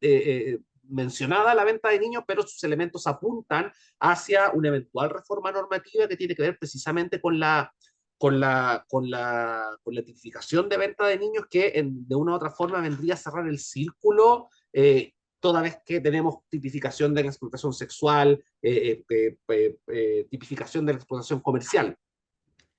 [SPEAKER 2] mencionada la venta de niños, pero sus elementos apuntan hacia una eventual reforma normativa que tiene que ver precisamente con la tipificación de venta de niños que de una u otra forma vendría a cerrar el círculo toda vez que tenemos tipificación de la explotación sexual, tipificación de la explotación comercial.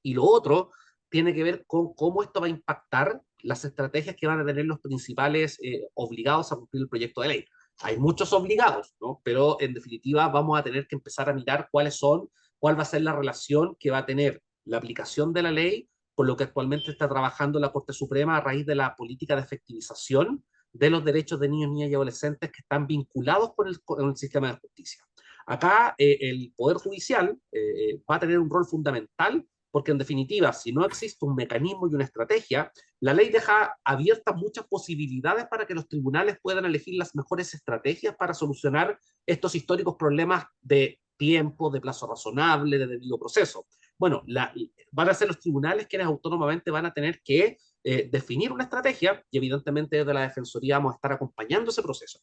[SPEAKER 2] Y lo otro tiene que ver con cómo esto va a impactar las estrategias que van a tener los principales obligados a cumplir el proyecto de ley. Hay muchos obligados, ¿no? Pero en definitiva vamos a tener que empezar a mirar cuál va a ser la relación que va a tener la aplicación de la ley con lo que actualmente está trabajando la Corte Suprema a raíz de la política de efectivización de los derechos de niños, niñas y adolescentes que están vinculados con el sistema de justicia. Acá el Poder Judicial va a tener un rol fundamental porque en definitiva, si no existe un mecanismo y una estrategia, la ley deja abiertas muchas posibilidades para que los tribunales puedan elegir las mejores estrategias para solucionar estos históricos problemas de tiempo, de plazo razonable, de debido proceso. Bueno, van a ser los tribunales quienes autónomamente van a tener que definir una estrategia y evidentemente desde la Defensoría vamos a estar acompañando ese proceso.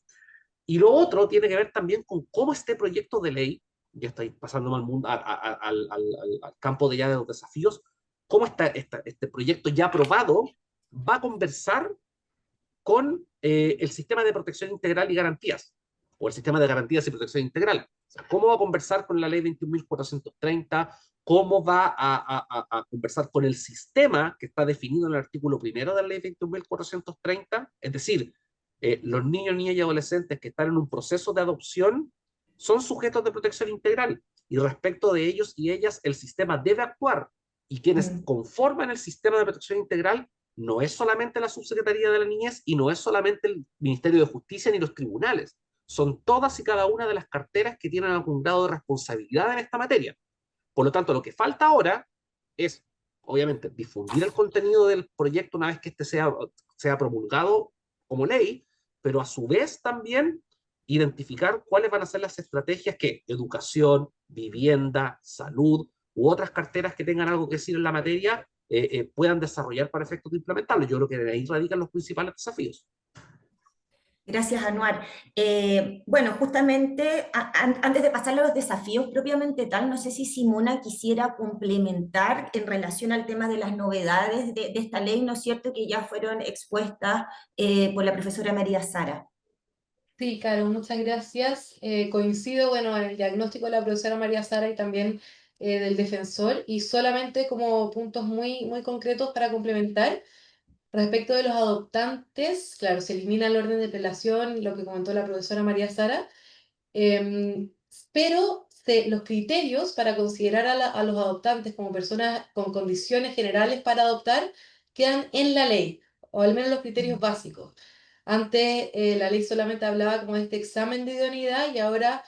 [SPEAKER 2] Y lo otro tiene que ver también con cómo este proyecto de ley, ya estoy pasando al, mundo, al campo de ya de los desafíos, cómo este proyecto ya aprobado va a conversar con el sistema de protección integral y garantías, o el sistema de garantías y protección integral. O sea, cómo va a conversar con la ley 21.430, cómo va a conversar con el sistema que está definido en el artículo primero de la ley 21.430, es decir, los niños, niñas y adolescentes que están en un proceso de adopción son sujetos de protección integral y respecto de ellos y ellas el sistema debe actuar y quienes conforman el sistema de protección integral no es solamente la Subsecretaría de la Niñez y no es solamente el Ministerio de Justicia ni los tribunales, son todas y cada una de las carteras que tienen algún grado de responsabilidad en esta materia. Por lo tanto, lo que falta ahora es, obviamente, difundir el contenido del proyecto una vez que este sea promulgado como ley, pero a su vez también identificar cuáles van a ser las estrategias que educación, vivienda, salud u otras carteras que tengan algo que decir en la materia puedan desarrollar para efectos de implementarlo. Yo creo que ahí radican los principales desafíos.
[SPEAKER 1] Gracias, Anuar. Bueno, justamente antes de pasar a los desafíos propiamente tal, no sé si Simona quisiera complementar en relación al tema de las novedades de esta ley, ¿no es cierto?, que ya fueron expuestas por la profesora María Sara.
[SPEAKER 3] Sí, claro, muchas gracias. Coincido, bueno, en el diagnóstico de la profesora María Sara y también del defensor, y solamente como puntos muy, muy concretos para complementar. Respecto de los adoptantes, claro, se elimina el orden de prelación, lo que comentó la profesora María Sara, Pero los criterios para considerar a los adoptantes como personas con condiciones generales para adoptar quedan en la ley, o al menos los criterios básicos. Antes la ley solamente hablaba como de este examen de idoneidad y ahora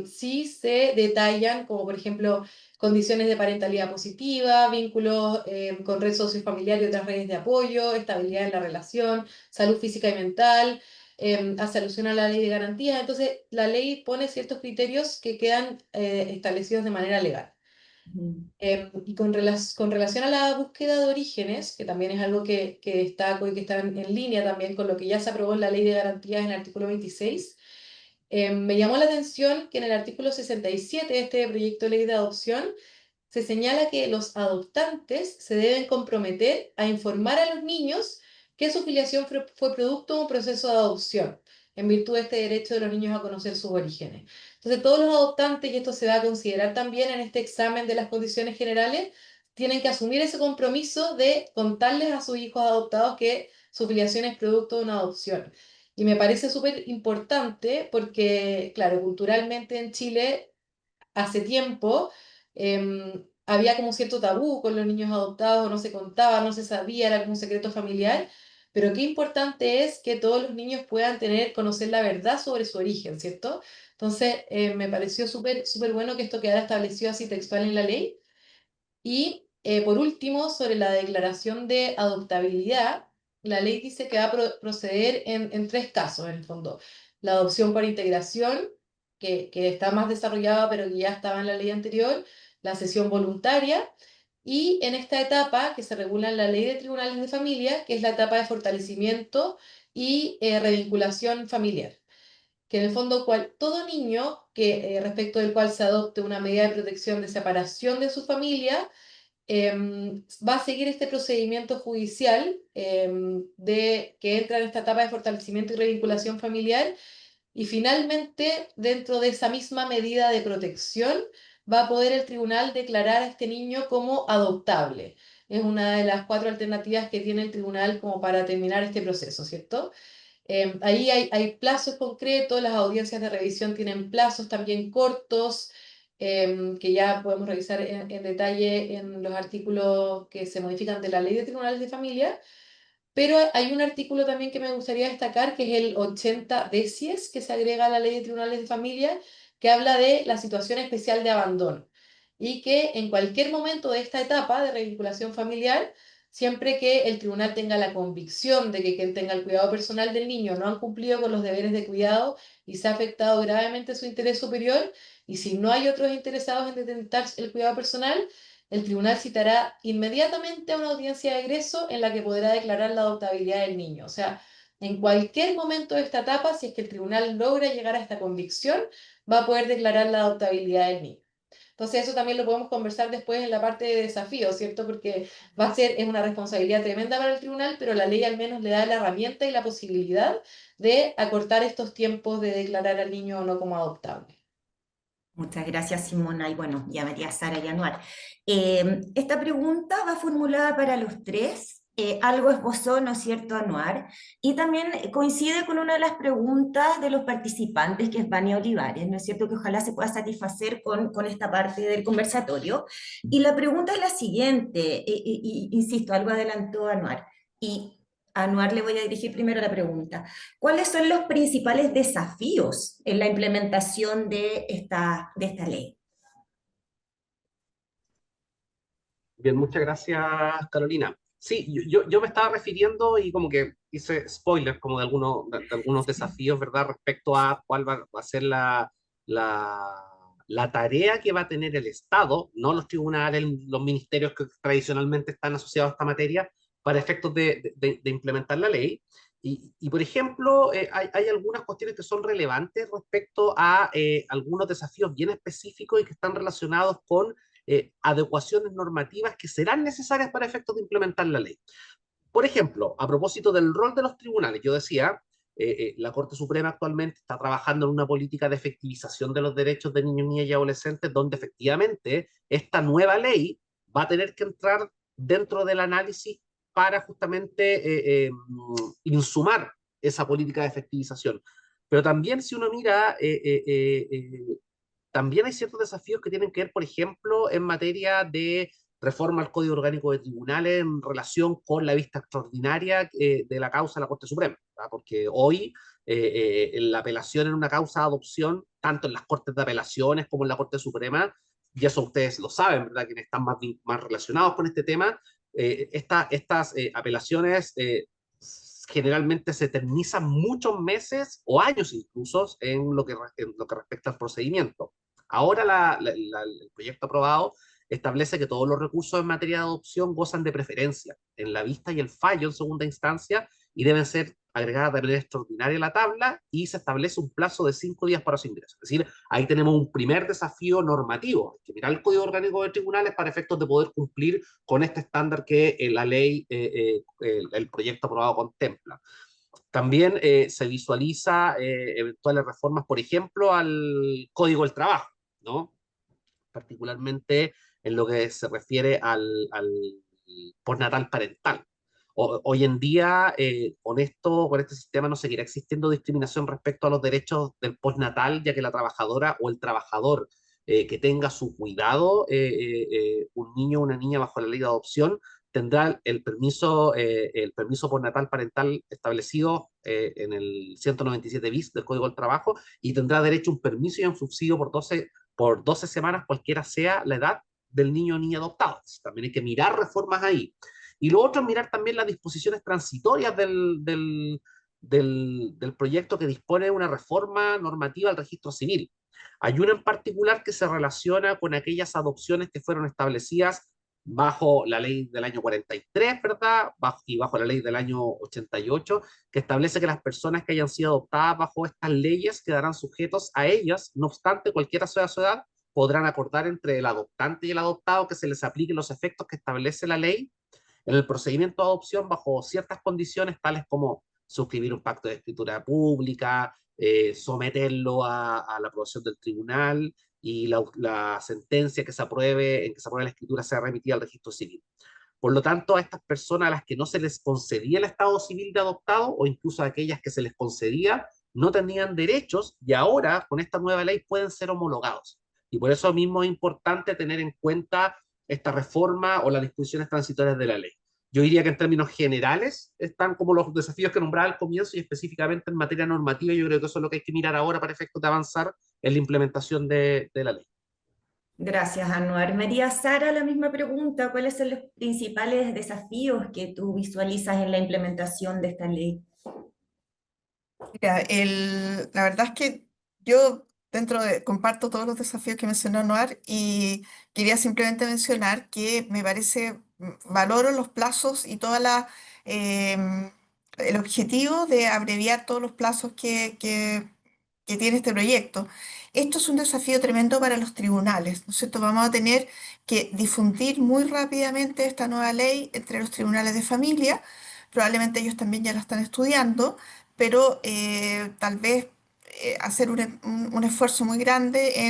[SPEAKER 3] sí se detallan como por ejemplo condiciones de parentalidad positiva, vínculos con red sociofamiliar y otras redes de apoyo, estabilidad en la relación, salud física y mental, hace alusión a la ley de garantías. Entonces, la ley pone ciertos criterios que quedan establecidos de manera legal. Y con relación a la búsqueda de orígenes, que también es algo que destaco y que está en línea también con lo que ya se aprobó en la ley de garantías en el artículo 26, me llamó la atención que en el artículo 67 de este proyecto de ley de adopción se señala que los adoptantes se deben comprometer a informar a los niños que su filiación fue producto de un proceso de adopción, en virtud de este derecho de los niños a conocer sus orígenes. Entonces, todos los adoptantes, y esto se va a considerar también en este examen de las condiciones generales, tienen que asumir ese compromiso de contarles a sus hijos adoptados que su filiación es producto de una adopción. Y me parece súper importante porque, claro, culturalmente en Chile hace tiempo había como un cierto tabú con los niños adoptados, no se contaba, no se sabía, era como un secreto familiar, pero qué importante es que todos los niños puedan conocer la verdad sobre su origen, ¿cierto? Entonces, me pareció súper bueno que esto quedara establecido así textual en la ley. Y por último, sobre la declaración de adoptabilidad, la ley dice que va a proceder en tres casos, en el fondo. La adopción por integración, que está más desarrollada, pero que ya estaba en la ley anterior, la cesión voluntaria, y en esta etapa que se regula en la ley de tribunales de familia, que es la etapa de fortalecimiento y revinculación familiar. Que en el fondo todo niño respecto del cual se adopte una medida de protección de separación de su familia, va a seguir este procedimiento judicial que entra en esta etapa de fortalecimiento y revinculación familiar y finalmente dentro de esa misma medida de protección va a poder el tribunal declarar a este niño como adoptable. Es una de las cuatro alternativas que tiene el tribunal como para terminar este proceso, ¿cierto? Ahí hay plazos concretos, las audiencias de revisión tienen plazos también cortos, que ya podemos revisar en detalle en los artículos que se modifican de la Ley de Tribunales de Familia, pero hay un artículo también que me gustaría destacar, que es el 80 decies, que se agrega a la Ley de Tribunales de Familia, que habla de la situación especial de abandono y que en cualquier momento de esta etapa de revinculación familiar, siempre que el tribunal tenga la convicción de que quien tenga el cuidado personal del niño no han cumplido con los deberes de cuidado y se ha afectado gravemente su interés superior, y si no hay otros interesados en detentar el cuidado personal, el tribunal citará inmediatamente a una audiencia de egreso en la que podrá declarar la adoptabilidad del niño. O sea, en cualquier momento de esta etapa, si es que el tribunal logra llegar a esta convicción, va a poder declarar la adoptabilidad del niño. Entonces eso también lo podemos conversar después en la parte de desafío, ¿cierto? Porque es una responsabilidad tremenda para el tribunal, pero la ley al menos le da la herramienta y la posibilidad de acortar estos tiempos de declarar al niño o no como adoptable.
[SPEAKER 1] Muchas gracias, Simona. Y bueno, ya María Sara y Anuar. Esta pregunta va formulada para los tres. Algo esbozó, ¿no es cierto?, Anuar. Y también coincide con una de las preguntas de los participantes, que es Vania Olivares, ¿no es cierto?, que ojalá se pueda satisfacer con esta parte del conversatorio. Y la pregunta es la siguiente, insisto, algo adelantó Anuar. Y a Anuar le voy a dirigir primero la pregunta. ¿Cuáles son los principales desafíos en la implementación de esta ley?
[SPEAKER 2] Bien, muchas gracias, Carolina. Sí, yo me estaba refiriendo y como que hice spoilers como de algunos desafíos, ¿verdad? Respecto a cuál va a ser la tarea que va a tener el Estado, no los tribunales, los ministerios que tradicionalmente están asociados a esta materia, para efectos de implementar la ley. Por ejemplo, hay algunas cuestiones que son relevantes respecto a algunos desafíos bien específicos y que están relacionados con adecuaciones normativas que serán necesarias para efectos de implementar la ley. Por ejemplo, a propósito del rol de los tribunales, yo decía, la Corte Suprema actualmente está trabajando en una política de efectivización de los derechos de niños, niñas y adolescentes, donde efectivamente esta nueva ley va a tener que entrar dentro del análisis para justamente insumar esa política de efectivización. Pero también si uno mira, también hay ciertos desafíos que tienen que ver, por ejemplo, en materia de reforma al Código Orgánico de Tribunales en relación con la vista extraordinaria de la causa de la Corte Suprema, ¿verdad? Porque hoy la apelación en una causa de adopción, tanto en las Cortes de Apelaciones como en la Corte Suprema, y eso ustedes lo saben, ¿verdad? Quienes están más relacionados con este tema, estas apelaciones generalmente se eternizan muchos meses o años incluso en lo que respecta al procedimiento. Ahora el proyecto aprobado establece que todos los recursos en materia de adopción gozan de preferencia en la vista y el fallo en segunda instancia y deben ser agregadas de manera extraordinaria a la tabla y se establece un plazo de 5 días para su ingreso. Es decir, ahí tenemos un primer desafío normativo, hay que mirar el Código Orgánico de Tribunales para efectos de poder cumplir con este estándar que la ley, el proyecto aprobado contempla. También se visualiza eventuales reformas, por ejemplo, al Código del Trabajo, ¿no? Particularmente en lo que se refiere al postnatal parental. Hoy en día, con este sistema no seguirá existiendo discriminación respecto a los derechos del postnatal, ya que la trabajadora o el trabajador que tenga su cuidado, un niño o una niña bajo la ley de adopción, tendrá el permiso postnatal parental establecido en el 197 bis del Código del Trabajo y tendrá derecho a un permiso y a un subsidio por 12 semanas, cualquiera sea la edad del niño o niña adoptado. También hay que mirar reformas ahí. Y lo otro es mirar también las disposiciones transitorias del proyecto que dispone una reforma normativa al registro civil. Hay una en particular que se relaciona con aquellas adopciones que fueron establecidas bajo la ley del año 43, ¿verdad? Y bajo la ley del año 88, que establece que las personas que hayan sido adoptadas bajo estas leyes quedarán sujetos a ellas, no obstante, cualquiera sea su edad, podrán acordar entre el adoptante y el adoptado que se les apliquen los efectos que establece la ley en el procedimiento de adopción bajo ciertas condiciones, tales como suscribir un pacto de escritura pública, someterlo a la aprobación del tribunal y la sentencia que se apruebe, en que se apruebe la escritura sea remitida al registro civil. Por lo tanto, a estas personas a las que no se les concedía el estado civil de adoptado o incluso a aquellas que se les concedía, no tenían derechos y ahora con esta nueva ley pueden ser homologados. Y por eso mismo es importante tener en cuenta esta reforma o las disposiciones transitorias de la ley. Yo diría que en términos generales están como los desafíos que nombraba al comienzo y específicamente en materia normativa, yo creo que eso es lo que hay que mirar ahora para efectos de avanzar en la implementación de la ley.
[SPEAKER 1] Gracias, Anuar. María Sara, la misma pregunta. ¿Cuáles son los principales desafíos que tú visualizas en la implementación de esta ley?
[SPEAKER 4] Mira, la verdad es que yo comparto todos los desafíos que mencionó Noar y quería simplemente mencionar que me parece, valoro los plazos y el objetivo de abreviar todos los plazos que tiene este proyecto. Esto es un desafío tremendo para los tribunales, ¿no es cierto? Vamos a tener que difundir muy rápidamente esta nueva ley entre los tribunales de familia. Probablemente ellos también ya la están estudiando, pero tal vez hacer un esfuerzo muy grande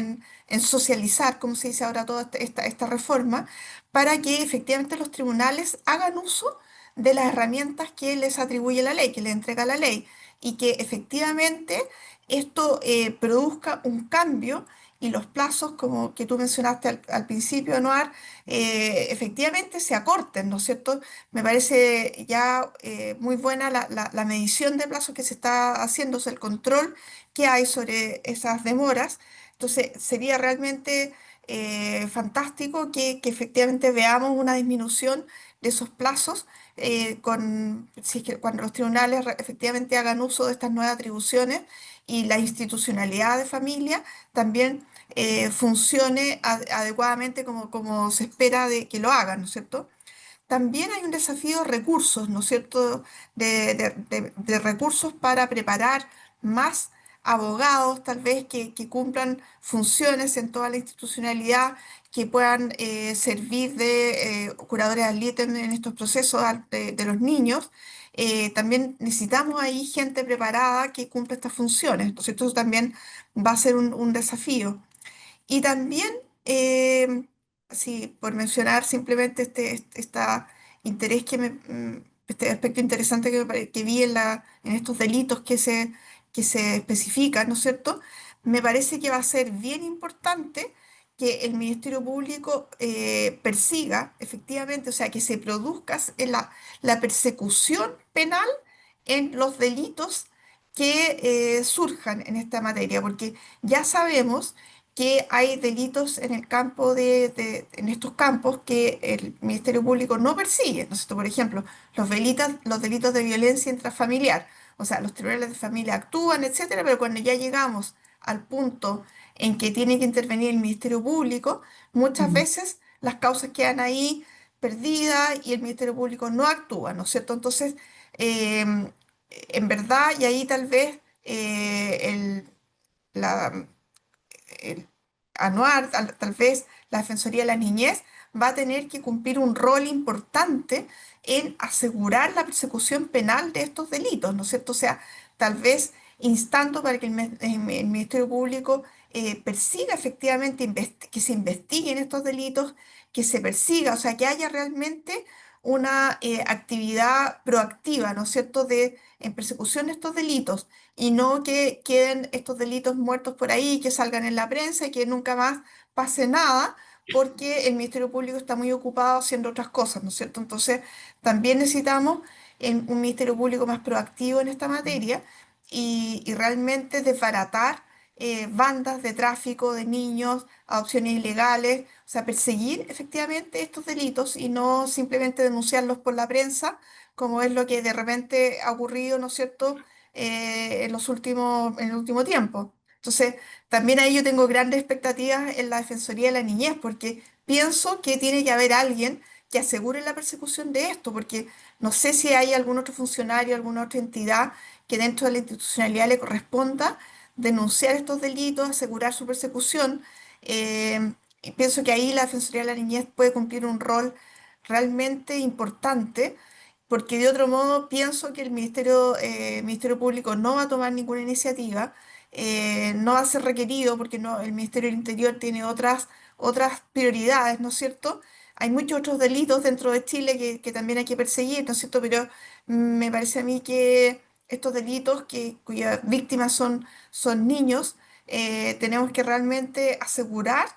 [SPEAKER 4] en socializar, como se dice ahora, toda esta reforma, para que efectivamente los tribunales hagan uso de las herramientas que les atribuye la ley, que les entrega la ley, y que efectivamente esto produzca un cambio y los plazos, como que tú mencionaste al principio, Anuar, efectivamente se acorten, ¿no es cierto? Me parece ya muy buena la medición de plazos que se está haciendo, o sea, el control que hay sobre esas demoras. Entonces, sería realmente fantástico que efectivamente veamos una disminución de esos plazos si es que cuando los tribunales efectivamente hagan uso de estas nuevas atribuciones y la institucionalidad de familia también funcione adecuadamente como se espera de que lo hagan, ¿no es cierto? También hay un desafío de recursos, ¿no es cierto? De recursos para preparar más abogados, tal vez que cumplan funciones en toda la institucionalidad, que puedan servir de curadores ad litem en estos procesos de los niños. También necesitamos ahí gente preparada que cumpla estas funciones. Entonces, esto también va a ser un desafío. Y también, sí, por mencionar simplemente interés este aspecto interesante que vi en estos delitos que se especifican, ¿no es cierto? Me parece que va a ser bien importante que el Ministerio Público persiga efectivamente, o sea, que se produzca la persecución penal en los delitos que surjan en esta materia, porque ya sabemos que hay delitos en el campo en estos campos que el Ministerio Público no persigue, ¿no es cierto? Por ejemplo, los delitos de violencia intrafamiliar, o sea, los tribunales de familia actúan, etcétera, pero cuando ya llegamos al punto en que tiene que intervenir el Ministerio Público, muchas
[SPEAKER 1] Ujú.
[SPEAKER 4] veces las causas quedan ahí perdidas y el Ministerio Público no actúa, ¿no es cierto? Entonces, em, en verdad, y ahí tal vez la, el anuar, tal vez la Defensoría de la Niñez va a tener que cumplir un rol importante en asegurar la persecución penal de estos delitos, ¿no es cierto? O sea, tal vez instando para que el Ministerio Público persiga efectivamente, que se investiguen estos delitos, que se persiga, o sea, que haya realmente una actividad proactiva, ¿no es cierto?, en persecución de estos delitos y no que queden estos delitos muertos por ahí, que salgan en la prensa y que nunca más pase nada, porque el Ministerio Público está muy ocupado haciendo otras cosas, ¿no es cierto? Entonces, también necesitamos un Ministerio Público más proactivo en esta materia y realmente desbaratar bandas de tráfico de niños, adopciones ilegales, o sea, perseguir efectivamente estos delitos y no simplemente denunciarlos por la prensa, como es lo que de repente ha ocurrido, ¿no es cierto? En el último tiempo. Entonces, también ahí yo tengo grandes expectativas en la Defensoría de la Niñez, porque pienso que tiene que haber alguien que asegure la persecución de esto, porque no sé si hay algún otro funcionario, alguna otra entidad que dentro de la institucionalidad le corresponda denunciar estos delitos, asegurar su persecución. Y pienso que ahí la Defensoría de la Niñez puede cumplir un rol realmente importante porque de otro modo pienso que Ministerio Público no va a tomar ninguna iniciativa, no va a ser requerido porque no, el Ministerio del Interior tiene otras prioridades, ¿no es cierto? Hay muchos otros delitos dentro de Chile que también hay que perseguir, ¿no es cierto? Pero me parece a mí que estos delitos cuyas víctimas son niños, tenemos que realmente asegurar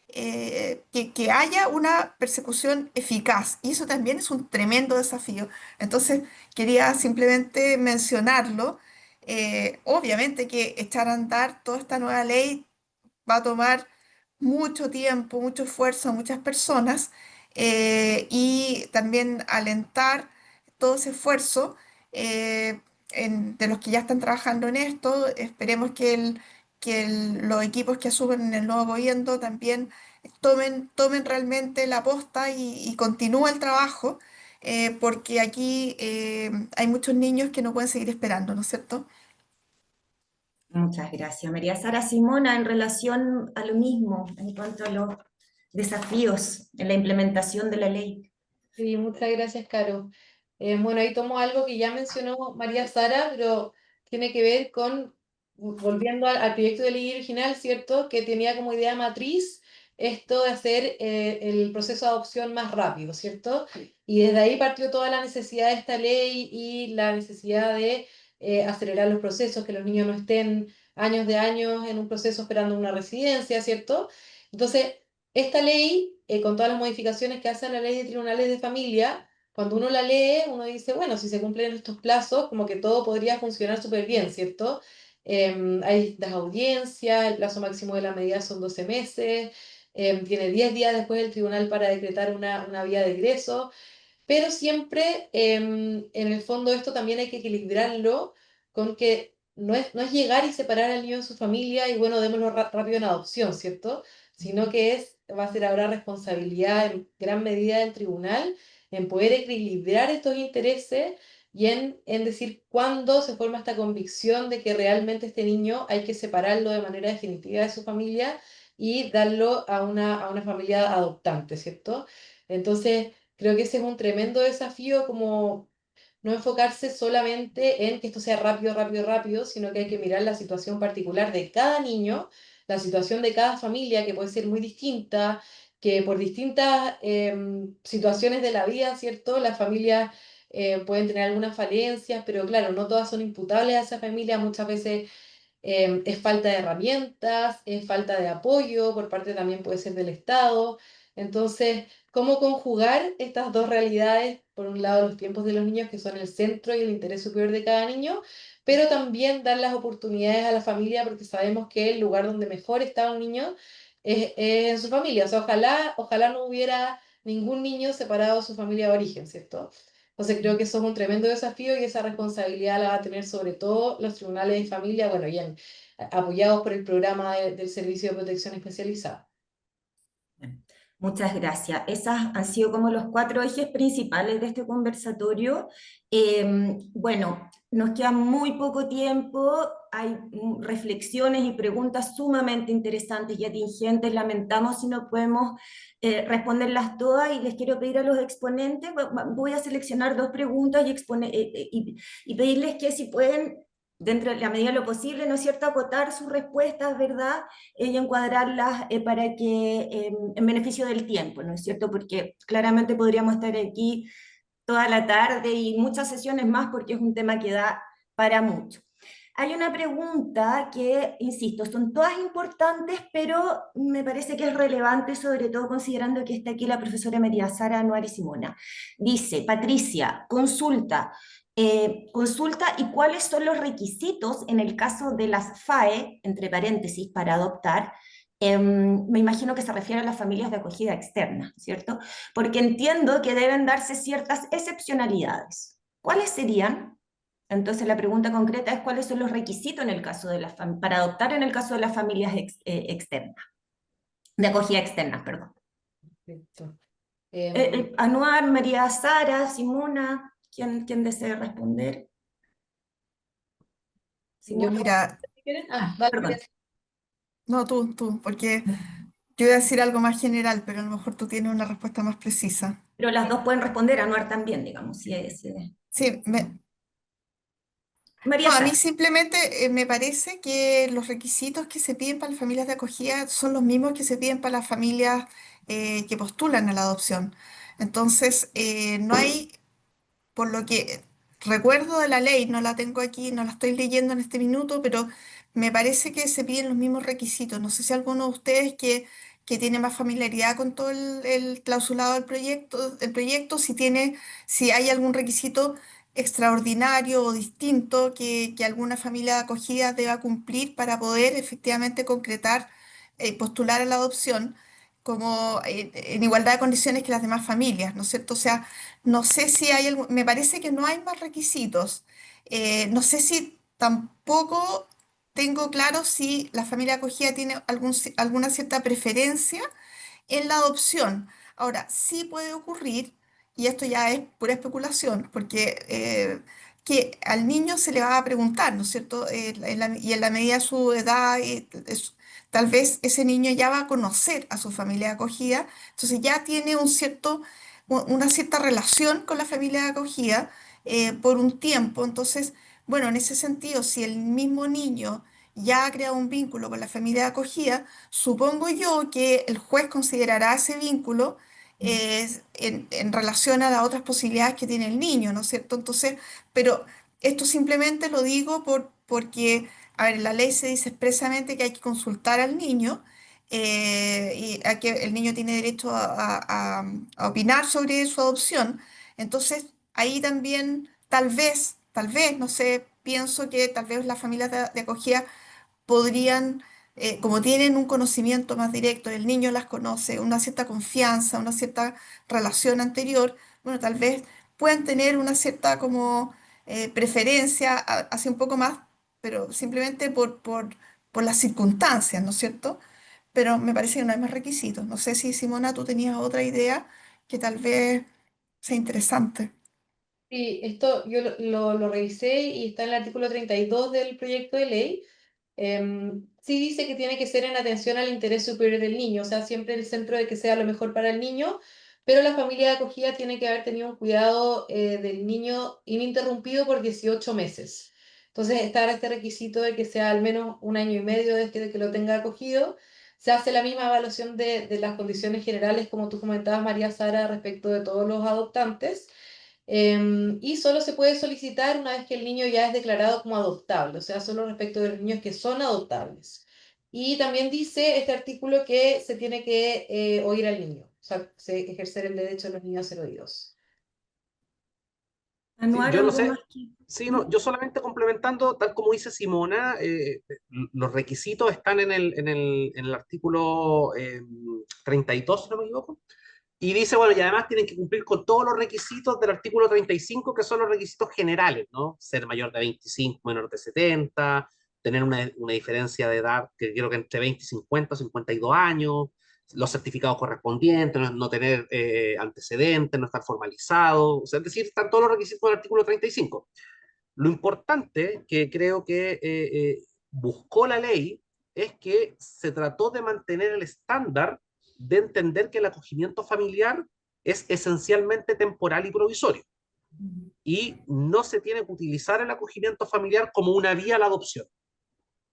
[SPEAKER 4] que haya una persecución eficaz. Y eso también es un tremendo desafío. Entonces, quería simplemente mencionarlo. Obviamente que echar a andar toda esta nueva ley va a tomar mucho tiempo, mucho esfuerzo a muchas personas y también alentar todo ese esfuerzo de los que ya están trabajando en esto. Esperemos los equipos que asumen en el nuevo gobierno también tomen realmente la posta y continúe el trabajo, porque aquí hay muchos niños que no pueden seguir esperando, ¿no es cierto?
[SPEAKER 1] Muchas gracias, María Sara. Simona, en relación a lo mismo, en cuanto a los desafíos en la implementación de la ley.
[SPEAKER 3] Sí, muchas gracias, Caro. Bueno, ahí tomo algo que ya mencionó María Sara, pero tiene que ver con, volviendo al proyecto de ley original, ¿cierto? Que tenía como idea matriz esto de hacer el proceso de adopción más rápido, ¿cierto? Y desde ahí partió toda la necesidad de esta ley y la necesidad de acelerar los procesos, que los niños no estén años de años en un proceso esperando una residencia, ¿cierto? Entonces, esta ley, con todas las modificaciones que hace la ley de tribunales de familia, cuando uno la lee, uno dice, bueno, si se cumplen estos plazos, como que todo podría funcionar súper bien, ¿cierto? Hay las audiencias, el plazo máximo de la medida son 12 meses, tiene 10 días después el tribunal para decretar una vía de egreso, pero siempre en el fondo esto también hay que equilibrarlo con que no es llegar y separar al niño de su familia y bueno, démoslo rápido en adopción, ¿cierto? Sino que va a ser ahora responsabilidad en gran medida del tribunal en poder equilibrar estos intereses y en decir cuándo se forma esta convicción de que realmente este niño hay que separarlo de manera definitiva de su familia y darlo a una familia adoptante, ¿cierto? Entonces, creo que ese es un tremendo desafío, como no enfocarse solamente en que esto sea rápido, rápido, rápido, sino que hay que mirar la situación particular de cada niño, la situación de cada familia, que puede ser muy distinta, que por distintas situaciones de la vida, ¿cierto? Las familias pueden tener algunas falencias, pero claro, no todas son imputables a esa familia, muchas veces es falta de herramientas, es falta de apoyo, por parte también puede ser del Estado. Entonces, ¿cómo conjugar estas dos realidades? Por un lado, los tiempos de los niños, que son el centro y el interés superior de cada niño, pero también dar las oportunidades a la familia, porque sabemos que el lugar donde mejor está un niño es en su familia. O sea, ojalá no hubiera ningún niño separado de su familia de origen, ¿cierto? Entonces creo que eso es un tremendo desafío y esa responsabilidad la va a tener sobre todo los tribunales de familia, bueno, apoyados por el programa del Servicio de Protección Especializada.
[SPEAKER 1] Muchas gracias. Esas han sido como los cuatro ejes principales de este conversatorio. Bueno, nos queda muy poco tiempo, hay reflexiones y preguntas sumamente interesantes y atingentes. Lamentamos si no podemos responderlas todas y les quiero pedir a los exponentes, voy a seleccionar dos preguntas y pedirles que si pueden dentro de la medida de lo posible, ¿no es cierto?, acotar sus respuestas, ¿verdad?, y encuadrarlas para que, en beneficio del tiempo, ¿no es cierto?, porque claramente podríamos estar aquí toda la tarde y muchas sesiones más porque es un tema que da para mucho. Hay una pregunta que, insisto, son todas importantes, pero me parece que es relevante, sobre todo considerando que está aquí la profesora María Sara Anuar y Simona. Dice, Patricia, consulta y cuáles son los requisitos en el caso de las FAE, entre paréntesis, para adoptar. Me imagino que se refiere a las familias de acogida externa, ¿cierto? Porque entiendo que deben darse ciertas excepcionalidades. ¿Cuáles serían? Entonces la pregunta concreta es cuáles son los requisitos en el caso de para adoptar en el caso de las familias externas, de acogida externa, perdón.
[SPEAKER 3] Perfecto.
[SPEAKER 1] Anuar, María Sara, Simona, ¿quién desea responder?
[SPEAKER 3] Yo
[SPEAKER 1] Simona,
[SPEAKER 4] Mira,
[SPEAKER 3] si quieren. Dale,
[SPEAKER 1] perdón.
[SPEAKER 4] no tú, porque yo iba a decir algo más general, pero a lo mejor tú tienes una respuesta más precisa.
[SPEAKER 1] Pero las dos pueden responder, Anuar también, digamos, si es.
[SPEAKER 4] Sí,
[SPEAKER 1] María
[SPEAKER 4] no, a mí
[SPEAKER 1] Sara.
[SPEAKER 4] simplemente me parece que los requisitos que se piden para las familias de acogida son los mismos que se piden para las familias que postulan a la adopción. Entonces, no hay, por lo que recuerdo de la ley, no la tengo aquí, no la estoy leyendo en este minuto, pero me parece que se piden los mismos requisitos. No sé si alguno de ustedes que tiene más familiaridad con todo el clausulado del proyecto, si hay algún requisito extraordinario o distinto que alguna familia de acogida deba cumplir para poder efectivamente concretar, postular a la adopción como en igualdad de condiciones que las demás familias, ¿no es cierto? O sea, no sé si hay algo, me parece que no hay más requisitos. No sé si tampoco tengo claro si la familia acogida tiene alguna cierta preferencia en la adopción. Ahora, sí puede ocurrir, y esto ya es pura especulación, porque que al niño se le va a preguntar, ¿no es cierto? Y en la medida de su edad, tal vez ese niño ya va a conocer a su familia de acogida, entonces ya tiene una cierta relación con la familia de acogida por un tiempo. Entonces, bueno, en ese sentido, si el mismo niño ya ha creado un vínculo con la familia de acogida, supongo yo que el juez considerará ese vínculo en relación a las otras posibilidades que tiene el niño, ¿no es cierto? Entonces, pero esto simplemente lo digo porque, a ver, en la ley se dice expresamente que hay que consultar al niño y a que el niño tiene derecho a opinar sobre su adopción. Entonces, ahí también, tal vez, no sé, pienso que tal vez las familias de acogida podrían, como tienen un conocimiento más directo, el niño las conoce, una cierta confianza, una cierta relación anterior, bueno, tal vez puedan tener una cierta como preferencia hacia un poco más, pero simplemente por las circunstancias, ¿no es cierto? Pero me parece que no hay más requisitos. No sé si Simona, tú tenías otra idea que tal vez sea interesante.
[SPEAKER 3] Sí, esto yo lo revisé y está en el artículo 32 del proyecto de ley. Sí dice que tiene que ser en atención al interés superior del niño, o sea, siempre el centro de que sea lo mejor para el niño, pero la familia de acogida tiene que haber tenido un cuidado del niño ininterrumpido por 18 meses. Entonces está este requisito de que sea al menos un año y medio desde que lo tenga acogido. Se hace la misma evaluación de las condiciones generales, como tú comentabas, María Sara, respecto de todos los adoptantes. Y solo se puede solicitar una vez que el niño ya es declarado como adoptable, o sea, solo respecto de los niños que son adoptables. Y también dice este artículo que se tiene que oír al niño, o sea, ejercer el derecho de los niños a ser oídos.
[SPEAKER 2] Sí,
[SPEAKER 1] Anuar,
[SPEAKER 2] yo no
[SPEAKER 1] ¿algo más
[SPEAKER 2] sé,
[SPEAKER 1] que...?
[SPEAKER 2] sí, no,
[SPEAKER 1] ¿Mm?
[SPEAKER 2] yo solamente complementando, tal como dice Simona, los requisitos están en el artículo 32, si no me equivoco, y dice, bueno, y además tienen que cumplir con todos los requisitos del artículo 35, que son los requisitos generales, ¿no? Ser mayor de 25, menor de 70, tener una diferencia de edad que creo que entre 20 y 50 o 52 años, los certificados correspondientes, no tener antecedentes, no estar formalizado, o sea, es decir, están todos los requisitos del artículo 35. Lo importante que creo que buscó la ley es que se trató de mantener el estándar de entender que el acogimiento familiar es esencialmente temporal y provisorio. Y no se tiene que utilizar el acogimiento familiar como una vía a la adopción.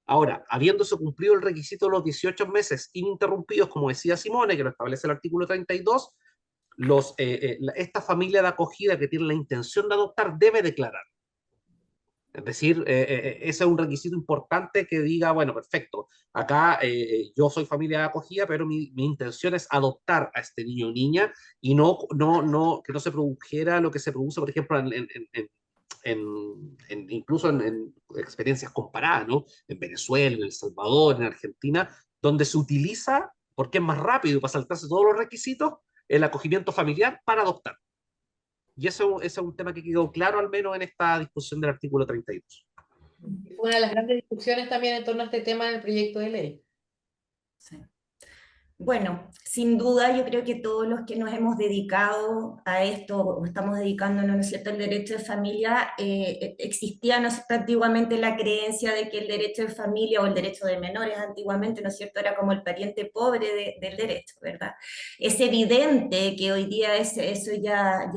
[SPEAKER 2] Ahora, habiéndose cumplido el requisito de los 18 meses ininterrumpidos, como decía Simone, que lo establece el artículo 32, esta familia de acogida que tiene la intención de adoptar debe declarar. Es decir, ese es un requisito importante que diga, bueno, perfecto, acá yo soy familia de acogida, pero mi intención es adoptar a este niño o niña y que no se produjera lo que se produce, por ejemplo, incluso en experiencias comparadas, ¿no? En Venezuela, en El Salvador, en Argentina, donde se utiliza, porque es más rápido y para saltarse todos los requisitos, el acogimiento familiar para adoptar. Y eso, ese es un tema que quedó claro al menos en esta discusión del artículo 32.
[SPEAKER 3] Fue una de las grandes discusiones también en torno a este tema en el proyecto de ley.
[SPEAKER 1] Sí. Bueno, sin duda yo creo que todos los que nos hemos dedicado a esto o estamos dedicándonos, ¿no es cierto?, al derecho de familia, existía, ¿no es cierto?, antiguamente la creencia de que el derecho de familia o el derecho de menores antiguamente, ¿no es cierto?, era como el pariente pobre del derecho, ¿verdad? Es evidente que hoy día eso ya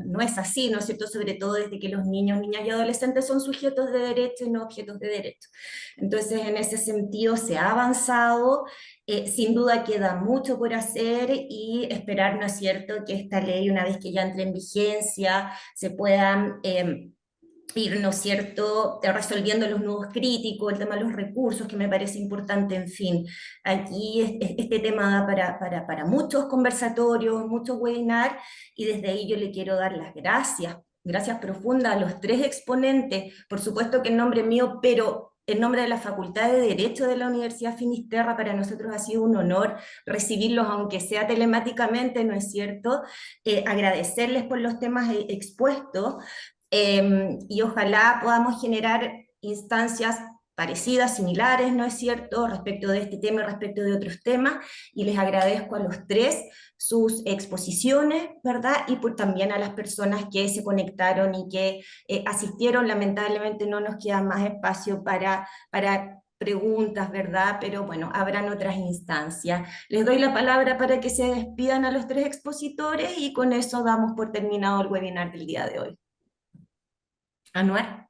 [SPEAKER 1] no es así, ¿no es cierto?, sobre todo desde que los niños, niñas y adolescentes son sujetos de derecho y no objetos de derecho. Entonces, en ese sentido se ha avanzado. Sin duda queda mucho por hacer y esperar, ¿no es cierto?, que esta ley, una vez que ya entre en vigencia, se puedan ir, ¿no es cierto?, resolviendo los nudos críticos, el tema de los recursos, que me parece importante, en fin. Aquí este tema da para muchos conversatorios, muchos webinars, y desde ahí yo le quiero dar las gracias. Gracias profundas a los tres exponentes, por supuesto que en nombre mío, pero en nombre de la Facultad de Derecho de la Universidad Finisterra, para nosotros ha sido un honor recibirlos, aunque sea telemáticamente, ¿no es cierto? Agradecerles por los temas expuestos, y ojalá podamos generar instancias parecidas, similares, ¿no es cierto?, respecto de este tema y respecto de otros temas, y les agradezco a los tres sus exposiciones, ¿verdad? Y también a las personas que se conectaron y que asistieron. Lamentablemente no nos queda más espacio para preguntas, ¿verdad? Pero bueno, habrán otras instancias. Les doy la palabra para que se despidan a los tres expositores y con eso damos por terminado el webinar del día de hoy. Anuar.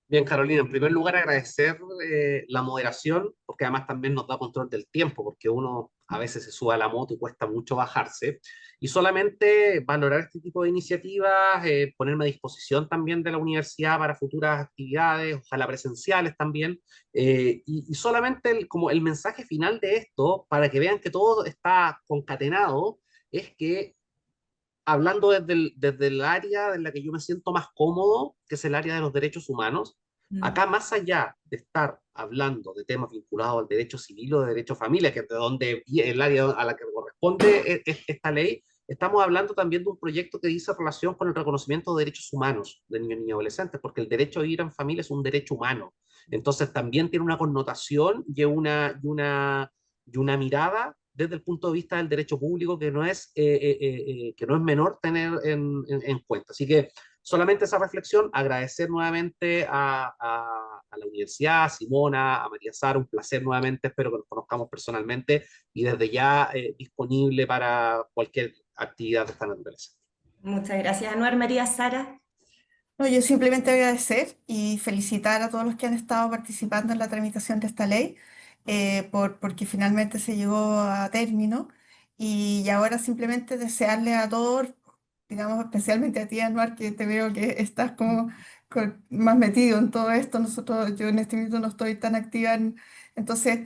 [SPEAKER 2] Bien, Carolina, en primer lugar agradecer la moderación, porque además también nos da control del tiempo, porque uno a veces se sube a la moto y cuesta mucho bajarse. Y solamente valorar este tipo de iniciativas, ponerme a disposición también de la universidad para futuras actividades, ojalá presenciales también. Y solamente como el mensaje final de esto, para que vean que todo está concatenado, es que hablando desde el área en la que yo me siento más cómodo, que es el área de los derechos humanos, acá más allá de estar hablando de temas vinculados al derecho civil o de derecho a familia, que es de donde el área a la que corresponde esta ley, estamos hablando también de un proyecto que dice relación con el reconocimiento de derechos humanos de niños, niñas y adolescentes, porque el derecho a vivir en familia es un derecho humano. Entonces también tiene una connotación y una mirada desde el punto de vista del derecho público que no es menor tener en cuenta. Así que solamente esa reflexión, agradecer nuevamente a la universidad, a Simona, a María Sara, un placer nuevamente, espero que nos conozcamos personalmente y desde ya disponible para cualquier actividad de esta naturaleza.
[SPEAKER 1] Muchas gracias, Anuar. María Sara.
[SPEAKER 4] No, yo simplemente agradecer y felicitar a todos los que han estado participando en la tramitación de esta ley, porque finalmente se llegó a término y ahora simplemente desearle a todos digamos, especialmente a ti, Anuar, que te veo que estás como más metido en todo esto. Yo en este minuto no estoy tan activa entonces,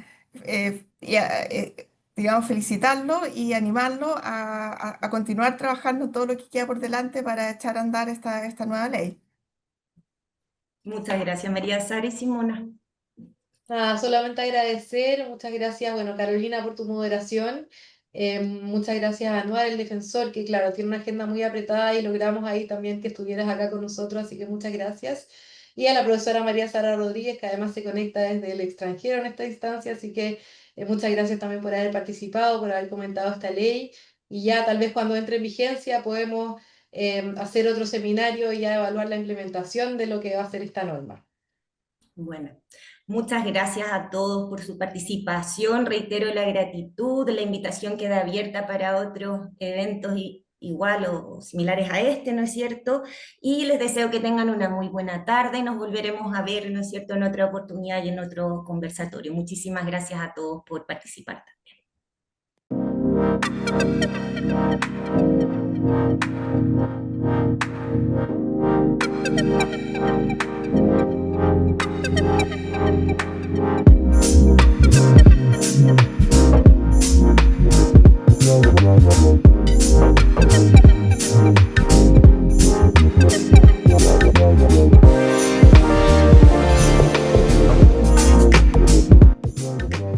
[SPEAKER 4] digamos, felicitarlo y animarlo a continuar trabajando en todo lo que queda por delante para echar a andar esta nueva ley.
[SPEAKER 1] Muchas gracias, María Sara y Simona.
[SPEAKER 3] Nada, solamente agradecer, muchas gracias, bueno, Carolina, por tu moderación, muchas gracias a Anuar, el defensor, que claro, tiene una agenda muy apretada y logramos ahí también que estuvieras acá con nosotros, así que muchas gracias. Y a la profesora María Sara Rodríguez, que además se conecta desde el extranjero en esta instancia, así que muchas gracias también por haber participado, por haber comentado esta ley, y ya tal vez cuando entre en vigencia podemos hacer otro seminario y ya evaluar la implementación de lo que va a ser esta norma.
[SPEAKER 1] Bueno, muchas gracias a todos por su participación. Reitero la gratitud, la invitación queda abierta para otros eventos igual o similares a este, ¿no es cierto? Y les deseo que tengan una muy buena tarde y nos volveremos a ver, ¿no es cierto?, en otra oportunidad y en otro conversatorio. Muchísimas gracias a todos por participar también.